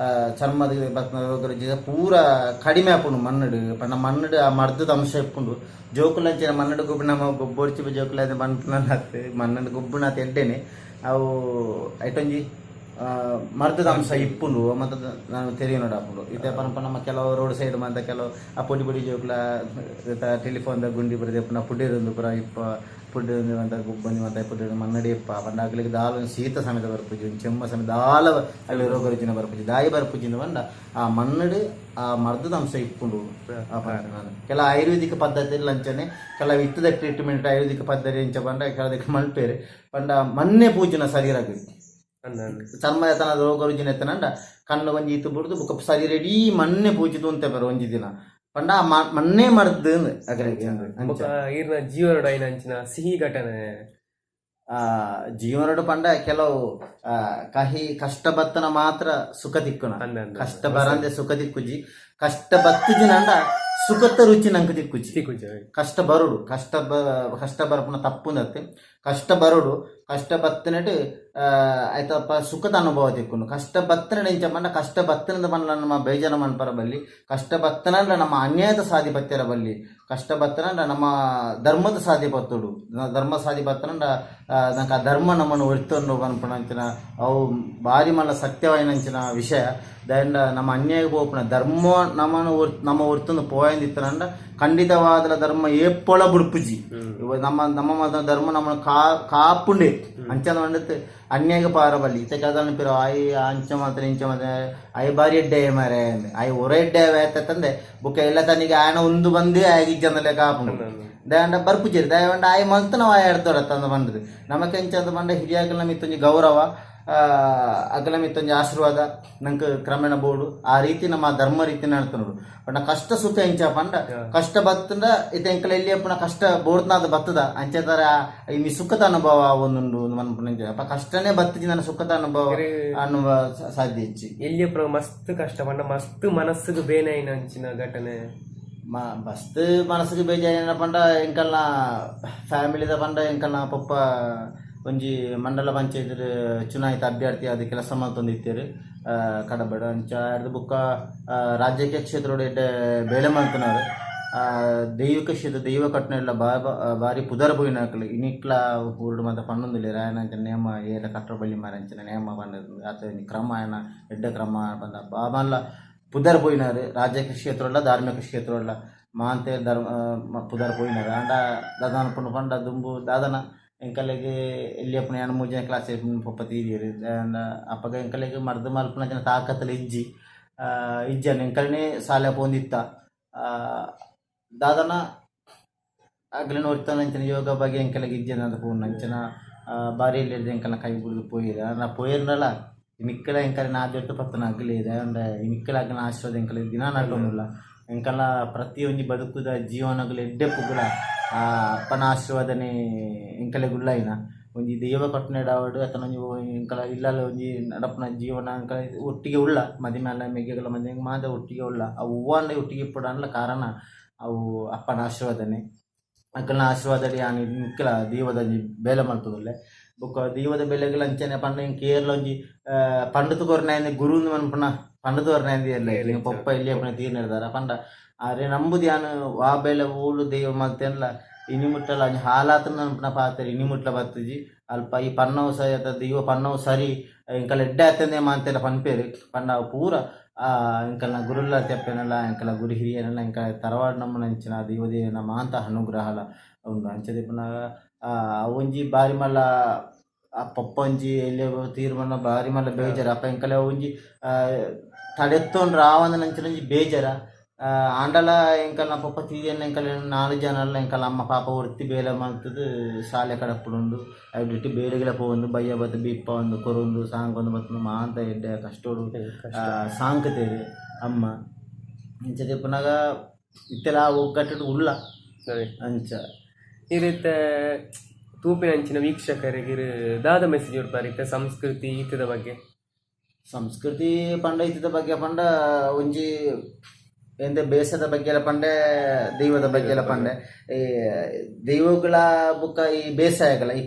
ಚರ್ಮದ ಬರ್ತನ ರೋಗ ರುಜಿನ ಪೂರ ಕಡಿಮೆ ಆಪುಂಡು ಮಣ್ಣಡು ಪಂಡ ಮಣ್ಣಡು ಆ ಮರ್ದದ ಅಂಶ ಇಪ್ಪುಂಡು ಜೋಕುಲಂಚಿನ ಮಣ್ಣಡು ಗೊಬ್ಬು ನಮ್ಮ ಗೊಬ್ಬೊಡ್ಚಿ ಜೋಕುಲ ಮಣ್ಣು ಮಣ್ಣು ಗೊಬ್ಬುನ ಎಡ್ಡೆನೆ ಅವು ಐಟೊಂಜಿ ಮರ್ದದ ಅಂಶ ಇಪ್ಪುಂಡು ಮತ್ತು ನಾನು ತೆರಿಗೆ ನೋಡಾಪುಂಡು ಇದೇ ಪನಪ ನಮ್ಮ ಕೆಲವು ರೋಡ್ ಸೈಡ್ ಮಂತ ಕೆಲವು ಆ ಪುಡಿ ಪುಡಿ ಜೋಕ್ಲ ಟೆಲಿಫೋನ್ದ ಗುಂಡಿ ಬರದೆ ಪುನ ಪುಡ್ಡಿರೊಂದು ಪುರ ಇಪ್ಪ ಪುಡ್ಡಿ ಅಂತ ಬಂದು ಮತ್ತೆ ಪುಡ್ಡಿ ಮನ್ನಡಿ ಇಪ್ಪ ಪಂಡಾಗ್ಲಿಗೆ ದಾಲು ಶೀತ ಸಮೇತ ಬರ್ಪುಜಿ ಚೆಮ್ಮ ಸಮೇತ ದಾಲ ಅಲ್ಲಿ ರೋಗ ರುಚಿನ ಬರ್ಪುಜಿ ದಾಯಿ ಬರ್ಪುಜಿಂದ ಬಂಡ ಆ ಮನ್ನಡಿ ಆ ಮರ್ದದ ಅಂಶ ಇಪ್ಪುಂಡು ಕೆಲ ಆಯುರ್ವೇದಿಕ ಪದ್ಧತಿ ಲಂಚನೆ ಕೆಲವು ಇತ್ತದ ಟ್ರೀಟ್ಮೆಂಟ್ ಆಯುರ್ವೇದಿಕ ಪದ್ಧತಿ ಇಂಚ ಬಂಡ ಕೆಲದಕ್ಕೆ ಮಲ್ಪೇರೆ ಪಂಡ ಮನ್ನೆ ಪೂಜನ ಸರಿಯಾಗಿ ಚರ್ಮ ಎತ್ತನದ ರೋಗ ರುಜಿನ ಎತ್ತನಂಡ ಕಣ್ಣು ಒಂಜಿ ಇತ್ತು ಬಿಡುದು ಬುಕ್ಕ ಸರಿ ರೆಡಿ ಮನ್ನೆ ಪೂಜಿದು ಅಂತ ಬರ ಒಂಜಿ ದಿನ ಪಂಡ ಮನ್ನೆ ಮರ್ದು ಈರ್ನ ಜೀವನ ಅಂಚಿನ ಸಿಹಿ ಘಟನೆ ಜೀವನಡು ಪಂಡ ಕೆಲವು ಕಹಿ ಕಷ್ಟ ಬತ್ತನ ಮಾತ್ರ ಸುಖ ತಿಕ್ಕುನ ಕಷ್ಟ ಬರಂದೆ ಸುಖ ತಿಕ್ಕುಜಿ ಕಷ್ಟ ಬತ್ತಿಜಿ ನಂಡ ಸುಖತ ರುಚಿ ನಂಗೆ ತಿಕ್ಕುಜಿ ಕಷ್ಟ ಬರುಡು ಕಷ್ಟ ಬರಪುನ ತಪ್ಪುಂದತ್ತೆ ಕಷ್ಟ ಬರುಡು ಕಷ್ಟ ಬತ್ತನಟ್ಟು ಆಯ್ತಪ್ಪ ಸುಖದ ಅನುಭವ ತಿಕ್ಕುನು ಕಷ್ಟ ಬತ್ತನ ಎಂಚ ಪಂಡ ಕಷ್ಟ ಬತ್ತನದ ಪಂಡ ನಮ್ಮ ಬೇಜಾರ ಮನ್ಪರ ಬಲ್ಲಿ ಕಷ್ಟ ಬತ್ತನಂಡ ನಮ್ಮ ಅನ್ಯಾಯದ ಸಾಧಿ ಬತ್ತರ ಬಲ್ಲಿ ಕಷ್ಟ ಬತ್ತನಂಡ ನಮ್ಮ ಧರ್ಮದ ಸಾಧಿ ಬತ್ತುಡು ಧರ್ಮ ಸಾಧಿ ಬತ್ತನಂಡ ನಂಗೆ ಆ ಧರ್ಮ ನಮ್ಮನ್ನು ಒರ್ತೊಂಡು ಅನ್ಪಣಂಚಿನ ಅವು ಭಾರಿ ಮಲ್ಲ ಸತ್ಯವಾಯಿನಂಚಿನ ವಿಷಯ ದಂಡ ನಮ್ಮ ಅನ್ಯಾಯ ಹೋಪುನ ಧರ್ಮ ನಮ್ಮನ್ನು ನಮ್ಮ ಒರ್ತೊಂದು ಪೋಯಂದಿತ್ತನಂಡ ಖಂಡಿತವಾದ ಧರ್ಮ ಏಪ್ಪೊಳ ಬುಡ್ಪುಜಿ ನಮ್ಮ ಧರ್ಮ ನಮ್ಮನ್ನು ಕಾಪುಂಡೆ ಅಂಚನ ಬಂಡತ್ ಅನ್ಯಾಯ ಪಾರ ಬಲ್ಲಿ ಇತ್ತ ನೆನಪಿರ ಆಯ್ ಅಂಚ ಮಾತ್ರ ಇಂಚ ಮಾತ್ರ ಆಯ್ ಬಾರಿ ಎಡ್ಡೆ ಮಾರೆ ಆಯ್ ಹೊರ ಎಡ್ಡೆ ಆಯ್ತಂದೆ ಬುಕ್ಕ ಎಲ್ಲ ತನಿಗೆ ಆಯನ ಒಂದು ಬಂದೇ ಆಗಿಜ್ಜಂದಲ್ಲೇ ಕಾಪುಂಡು ದಾಂಡ ಬರ್ಪುಜೇರಿ ದಯವಂಡ ಆಯ್ ಮಲ್ತ ನಾವು ಆಯ್ ಆಡ್ತೋಡತ್ತ ಬಂದದು ನಮಕ್ಕೆ ಇಂಚ ಬಂಡ ಹಿರಿಯಾಗಲ ಮಿತ್ತೊಂಜಿ ಗೌರವ ಅಗಲ ಮಿತ್ತೊಂಜಿ ಆಶೀರ್ವಾದ ನಂಗೆ ಕ್ರಮೇಣ ಬೋಡು ಆ ರೀತಿ ನಮ್ಮ ಧರ್ಮ ರೀತಿ ನಡ್ತ ನೋಡು ಬಟ್ ಕಷ್ಟ ಸುಖ ಇಂಚ ಪಂಡ ಕಷ್ಟ ಬತ್ತಂಡ ಇತ ಎಂಕಲ ಎಲ್ಲಿ ಅಪ್ಪನ ಕಷ್ಟ ಬೋಡ್ನಾದ ಬತ್ತದ ಅಂಚೆ ತರ ಇನ್ನು ಸುಖದ ಅನುಭವ ಒಂದುಂಡು ಮನ್ಪುಣಂಚ ಅಪ್ಪ ಕಷ್ಟನೇ ಬತ್ತಿಜಿ ನನ್ನ ಸುಖದ ಅನುಭವ ಸಾಧ್ಯ ಇಚ್ಚಿ ಎಲ್ಲಿ ಮಸ್ತ್ ಕಷ್ಟ ಪಂಡ ಮಸ್ತ್ ಮನಸ್ಸಿಗೆ ಬೇನೆ ಅಂಚಿನ ಘಟನೆ ಮಸ್ತ್ ಮನಸ್ಸಿಗೆ ಬೇಜಾರ ಪಂಡ ಎಂಕಲ್ನ ಫ್ಯಾಮಿಲಿದ ಪಂಡ ಎಂಕಲ್ನ ಪಪ್ಪ ಒಂಜಿ ಮಂಡಲ ಪಂಚಾಯತ್ ಚುನಾಯಿತ ಅಭ್ಯರ್ಥಿ ಅದು ಕೆಲಸ ಮಲ್ತೊಂದಿತ್ತೇರು ಕಡಬಡ ಅಂಚ ಹಿಡ್ದು ಬುಕ್ಕ ರಾಜಕೀಯ ಕ್ಷೇತ್ರ ಬೇಳೆ ಮಲ್ತನವರು ದೈವಿಕ ಕ್ಷೇತ್ರ ದೈವ ಕಟ್ಟನೆಲ್ಲ ಬಾರಿ ಪುದರ್ ಪೋಯಿನ ಇನಿಕ್ಲ ಊರುಡು ಮಾತ್ರ ಪಣ್ಣೊಂದಿಲ್ಲ ರಾಯನಂಚ ನೇಮ ಏಲ ಕಟ್ಟರ ಬಳ್ಳಿ ಮಾರಂಚಿನ ನೇಮ ಪಂಡದು ಆತ ಕ್ರಮ ಆಯನ ಎಡ್ಡ ಕ್ರಮ ಪಂದ ಬಾಮಲ್ಲ ಪುದರ್ ಪೋಯಿನಾರು ರಾಜಕೀಯ ಕ್ಷೇತ್ರ ಧಾರ್ಮಿಕ ಕ್ಷೇತ್ರ ಮಾಂತೆ ಧರ್ಮ ಪುದರ್ ಪೋಯಿನಾರು ಅಂಡ ದಾದಾನ ಪುಣ್ಣ ಪಂಡ ದುಂಬು ದಾದನ ಎಂಕಲೆಗೆ ಎಲ್ಲಿ ಅಪ್ಪನ ಎರಡು 3 ಜನ ಕ್ಲಾಸ್ ಪಪ್ಪ ತೀರಿಯರು ಅಪ್ಪಗ ಎಂಕಲೆಗೆ ಮರ್ದು ಮಲ್ಪನ ಜನ ತಾಕತ್ತಲ್ಲಿ ಇಜ್ಜನ ಎಂಕಲನೇ ಸಾಲ ಪೋಂದಿತ್ತ ದಾದನ ಆಗ್ಲಿನ ಹೊರ್ತಾನಂಚನ ಯೋಗ ಬಗ್ಗೆ ಎಂಕಲೆಗೆ ಇಜ್ಜನ ಅಂತ ಪೂರ್ಣ ಅಂಚನ ಬಾರಿ ಇಲ್ಲಿ ಎಂಕಲ್ನ ಕೈ ಬಿಡಿದು ಪೋಯಿರ ನಾ ಪೋಯಿರಲ್ಲ ಇನಿಕ್ಕಲ ಎಂಕಲೆ ನಾ ಜೊತೆ ಪತ್ತನ ಅಗ್ಲಿದೆ ಅಂಡ್ ಇನಿಕ್ಕಲ ಆಗ್ಲಿನ ಆಶೀರ್ವಾದ ಎಂಕಲೆ ದಿನ ನಡ್ಕೊಂಡಿಲ್ಲ ಎಂಕಲ್ಲ ಪ್ರತಿಯೊಂದು ಬದುಕುದ ಜೀವನಗಳು ಎಡ್ಡೆ ಪುಗುಲ ಅಪ್ಪನ ಆಶೀರ್ವಾದನೆ ಎಂಕಲೆ ಗುಳ್ಳಾಯಿನ ಒಂಜಿ ದೈವ ಕಟ್ಟನೆಡಾವಡು ಅತನ ಎಂಕಲ ಇಲ್ಲಲ್ಲ ಒಂಜಿ ನಡಪನ ಜೀವನ ಅಂಕಲ ಒಟ್ಟಿಗೆ ಉಳ್ಳ ಮದಿಮೇಲ ಮೆಗೆಗಳ ಮಂದಿ ಮಾದ ಒಟ್ಟಿಗೆ ಉಳ್ಳ ಅವು ಹೂವನ್ನ ಒಟ್ಟಿಗೆ ಇಪ್ಪಡಲ್ಲ ಕಾರಣ ಅವು ಅಪ್ಪನ ಆಶೀರ್ವಾದನೆ ಅಂಕಲ್ನ ಆಶೀರ್ವಾದಡಿ ಆ ನಿಕ್ಕಲ ದೈವದ ಬೇಲೆ ಮಾಡ್ತದಲ್ಲೇ ಬೊಕ್ಕ ದೈವದ ಬೆಲೆಗಳು ಅಂಚನೆ ಪಂಡ ಕೇರಳ ಒಂಜಿ ಪಂಡತು ಕೊರನಾಯಿಂದ ಗುರು ಮನ್ಪುನ ಪಂಡತು ಕೊರನಾಯಿಂದ ಎಲ್ಲ ಪಪ್ಪ ಇಲ್ಲಿ ಅಪ್ಪನ ತೀರ್ ನಡೆದಾರ ಪಂಡ ಆದ್ರೆ ನಂಬುದು ಯಾನು ವಾ ಬೇಲೆ ಊಳು ದೈವ ಮಲ್ತೆಲ್ಲ ಇನಿಮುಟ್ಟಲ ಹಾಲಾತ ನನ್ಪನ ಪಾತ್ರೆ ಇನಿಮುಟ್ಲ ಬತ್ತಜಿ ಅಲ್ಪ ಈ ಪನ್ನವು ಸರಿ ಅತ್ತ ದೈವ ಪನ್ನವು ಸರಿ ಇಂಕಲ್ ಎಡ್ಡೆ ಆತಂದೆ ಮಾಂತೆಲ್ಲ ಪನ್ಪೇರು ಪಂಡ ಪೂರ ಇಂಕಲ್ನ ಗುರುಲ್ಲ ತೆಪ್ಪೆನಲ್ಲ ಇಂಕಲ ಗುರು ಹಿರಿಯನೆಲ್ಲ ಇಂಕಲ ತರವಾಡ ನಮ್ಮನ ಅಂಚಿನ ದೈವದೇವನ ಮಾಂತ ಅನುಗ್ರಹಲ ಉಂಡು ಅಂಚದೆ ಪುನಃ ಒಂಜಿ ಬಾರಿ ಮಲ್ಲ ಆ ಪಪ್ಪ ಒಂಜಿ ಎಲ್ಲಿ ತೀರ್ಮಾನ ಬಾರಿ ಮಲ್ಲ ಬೇಜಾರ ಅಪ್ಪ ಎಂಕಲೆ ಒಂಜಿ ತಡೆತ್ತೊಂಡು ರಾವಂದ ನಂಚಿನೊಂಜಿ ಬೇಜಾರ ಆಂಡಲ ಎಂಕಲ್ನ ಪಪ್ಪ ತೀರಿಯನ್ನ ಎಂಕಲ್ 4 ಜನ ಎಂಕಲ್ ಅಮ್ಮ ಪಾಪ ಒರ್ತಿ ಬೇಲೆ ಮಾಡ್ತದು ಶಾಲೆ ಕಡಪುಡುಂಡು ಅವಿಟ್ಟು ಬೇಳೆಗಳ ಪೋಂದು ಬಯ್ಯ ಬತ್ತು ಬಿಪ್ಪ ಒಂದು ಕೊರೊಂದು ಸಾಂಗೊಂದು ಬತ್ತು ಮಾಂತ ಎಡ್ಡೆ ಕಷ್ಟೋಡು ಸಾಂಕತೇರಿ ಅಮ್ಮ ಇಂಚದೆ ಪುನಗ ಇತ್ತೆಲ್ಲ ಒಗ್ಗಟ್ಟು ಉಳ್ಳ ಅಂಚ ಈ ರೀತಿ ತೂಪಿನ ಅಂಚಿನ ವೀಕ್ಷಕರಿಗೆ ದಾದ ಮೆಸೇಜ್ ಕೊಡ್ತಾರೆ ಸಂಸ್ಕೃತಿ ಈತದ ಬಗ್ಗೆ ಸಂಸ್ಕೃತಿ ಪಂಡ ಈತದ ಬಗ್ಗೆ ಪಂಡ ಒಂಜಿ ಎಂತ ಬೇಸದ ಬಗ್ಗೆ ಎಲ್ಲ ಪಂಡೆ ದೈವದ ಬಗ್ಗೆ ಎಲ್ಲ ಪಂಡೆ ಈ ದೈವಗಳ ಬುಕ್ಕ ಈ ಬೇಸಾಯಗಳ ಈ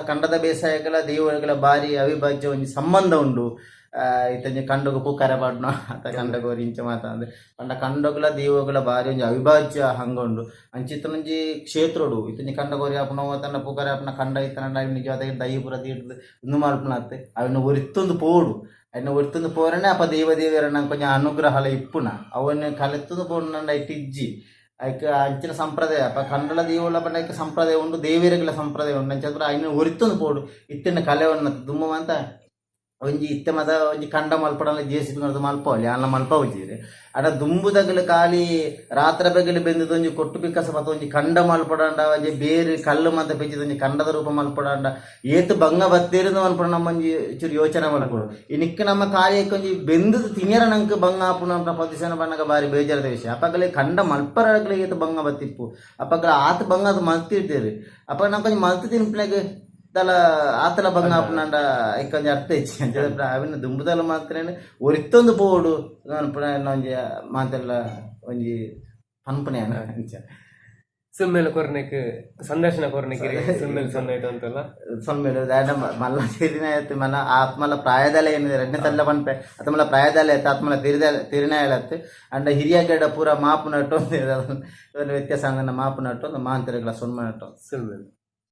ಖಂಡದ ಬೇಸಾಯಗಳ ದೈವಗಳ ಬಾರಿ ಅವಿಭಾಜ್ಯ ಒಂದು ಸಂಬಂಧ ಉಂಡು ಇತ್ತಂಜಿ ಕಂಡಗು ಪೂಕಾರ ಪಾಡ್ನ ಅತ್ತ ಕಂಡಗೋರಿ ಇಂಚ ಮಾತಾಂದ್ರೆ ಪಂಡ ಕಂಡಗಳ ದೈವಗಳ ಬಾರಿ ಒಂಜಿ ಅವಿಭಾಜ್ಯ ಹಂಗೊಂಡು ಅಂಚಿತ್ತನೊಂಜಿ ಕ್ಷೇತ್ರೋಡು ಇತ್ತಂಜಿ ಕಂಡಗೋರಿ ಆಪುನ ತಂಡ ಪೂಕಾರ ಆಪುನ ಕಂಡ ಇತ್ತನ ನಿಜವಾದ ದೈವಪುರ ತೀರ್ದು ಇನ್ನು ಮಲ್ಪನ ಅತ್ತೆ ಅವನ್ನ ಒರಿತ್ತೊಂದು ಪೋಡು ಅನ್ನ ಒರ್ತೊಂದು ಪೋರನೆ ಅಪ್ಪ ದೇವರ ನಂಗೆ ಕೊಂಚ ಅನುಗ್ರಹಲ ಇಪ್ಪುನ ಅವನ್ನ ಕಲೆತ್ತೊಂದು ಪೋಡು ನಂಡ ಇಟ್ಟಿಜ್ಜಿ ಐಕ ಅಂಚಿನ ಸಂಪ್ರದಾಯ ಅಪ್ಪ ಕನ್ನಡ ದೀವಲ ಪಂಡ ಸಂಪ್ರದಾಯ ಉಂಡು ದೇವಿಯರಿಗೆಲ್ಲ ಸಂಪ್ರದಾಯ ಉಂಡು ಅಂಚಂದ್ರೆ ಅಯ್ನ ಒರಿತ್ತೊಂದು ಪೋಡು ಇತ್ತಿನ ಕಲೆವನ್ನ ದುಮ್ಮ ಅಂತ ಒಂಜಿ ಇತ್ತೆ ಮದ ಒಂಜಿ ಕಂಡ ಮಲ್ಪಡಲ್ಲ ಜೇಸಿಪಿ ಮಲ್ಪವಲ್ಲಿ ಅಲ್ಲ ಮಲ್ಪ ಹೋಜಿರಿ ಅಡ ದುಂಬುದಗಲು ಖಾಲಿ ರಾತ್ರಿ ಬೆಗಲು ಬೆಂದದ ಒಂಜಿ ಕೊಟ್ಟು ಬಿಕ್ಕಸ ಮತ್ತು ಒಂಜಿ ಕಂಡ ಮಲ್ಪಡಂಡ ಒಂಜಿ ಬೇರೆ ಕಲ್ಲು ಮತ ಬೆಚ್ಚಿದ ಒಂಜಿ ಕಂಡದ ರೂಪ ಮಲ್ಪಡಂಡ ಏತು ಬಂಗ ಬತ್ತೇರಿದ ಮಲ್ಪಡ ನಮ್ಮ ಒಂಜಿ ಚೂರು ಯೋಚನೆ ಮಲ್ಪಡು ಈ ನಿಕ್ಕ ನಮ್ಮ ಕಾಯಕ್ಕೆ ಒಂಜಿ ಬೆಂದದ ತಿನ್ಯರ ನಂಗೆ ಬಂಗ ಆಪುನ ಅಂತ ಪದಿಸನ ಬಣ್ಣಗ ಬಾರಿ ಬೇಜಾರದ ವಿಷಯ ಅಪ್ಪಗಲೇ ಕಂಡ ಮಲ್ಪರಗಲೇ ಏತು ಬಂಗ ಬತ್ತಿಪ್ಪು ಅಪ್ಪಗಳ ಆತ ಬಂಗ ಅದು ಮಲ್ತಿರ್ತೇರಿ ಅಪ್ಪ ನಾವು ಕೊಂಚ ಮಲ್ತು ತಿನ್ಪಿನಾಗ ದಲ ಆತಲ ಬಂಗ ಆಪುನಂಡ ಐಕೊಂಜ ಅರ್ಥ ಇಚ್ಚಿ ಅಂಚ ಅವಿನ ದುಂಬುದಲ ಮಾತ್ರ ಒರಿತ್ತೊಂದು ಪೋಡು ಒಂಜಿ ಮಾತೆಲ್ಲ ಒಂಜಿ ಪನ್ಪನೆ ಅಂಚ ಸುಮ್ಮೇಲೆ ಕೊರ್ನೆಕ್ ಸಂದರ್ಶನ ಕೊರ್ನೆಕ್ ಸುಮ್ಮೇಲೆ ಸೊನ್ನ ಇಟ್ಟು ಅಂತಲ್ಲ ಸೊಮ್ಮೆಲು ದಾಂಡ ಮಲ್ಲ ಸೇರಿನ ಆಯ್ತು ಮನ ಆತ್ಮಲ ಪ್ರಾಯದಲ ಏನಿದೆ ಎರಡನೇ ತಲ್ಲ ಪನ್ಪೆ ಆತ್ಮಲ ಪ್ರಾಯದಲ ಆಯ್ತು ಆತ್ಮಲ ತಿರಿನ ಹೇಳತ್ತು ಅಂಡ ಹಿರಿಯ ಗಡ್ಡ ಪೂರ ಮಾಪು ನಟ್ಟು ಒಂದು ವ್ಯತ್ಯಾಸ ಅಂಗನ ಮಾಪು ನಟ್ಟು ಒಂದು ಮಾಂತರಿಗಳ ಸೊನ್ಮ ನಟ್ಟು ಸುಮ್ಮೇಲೆ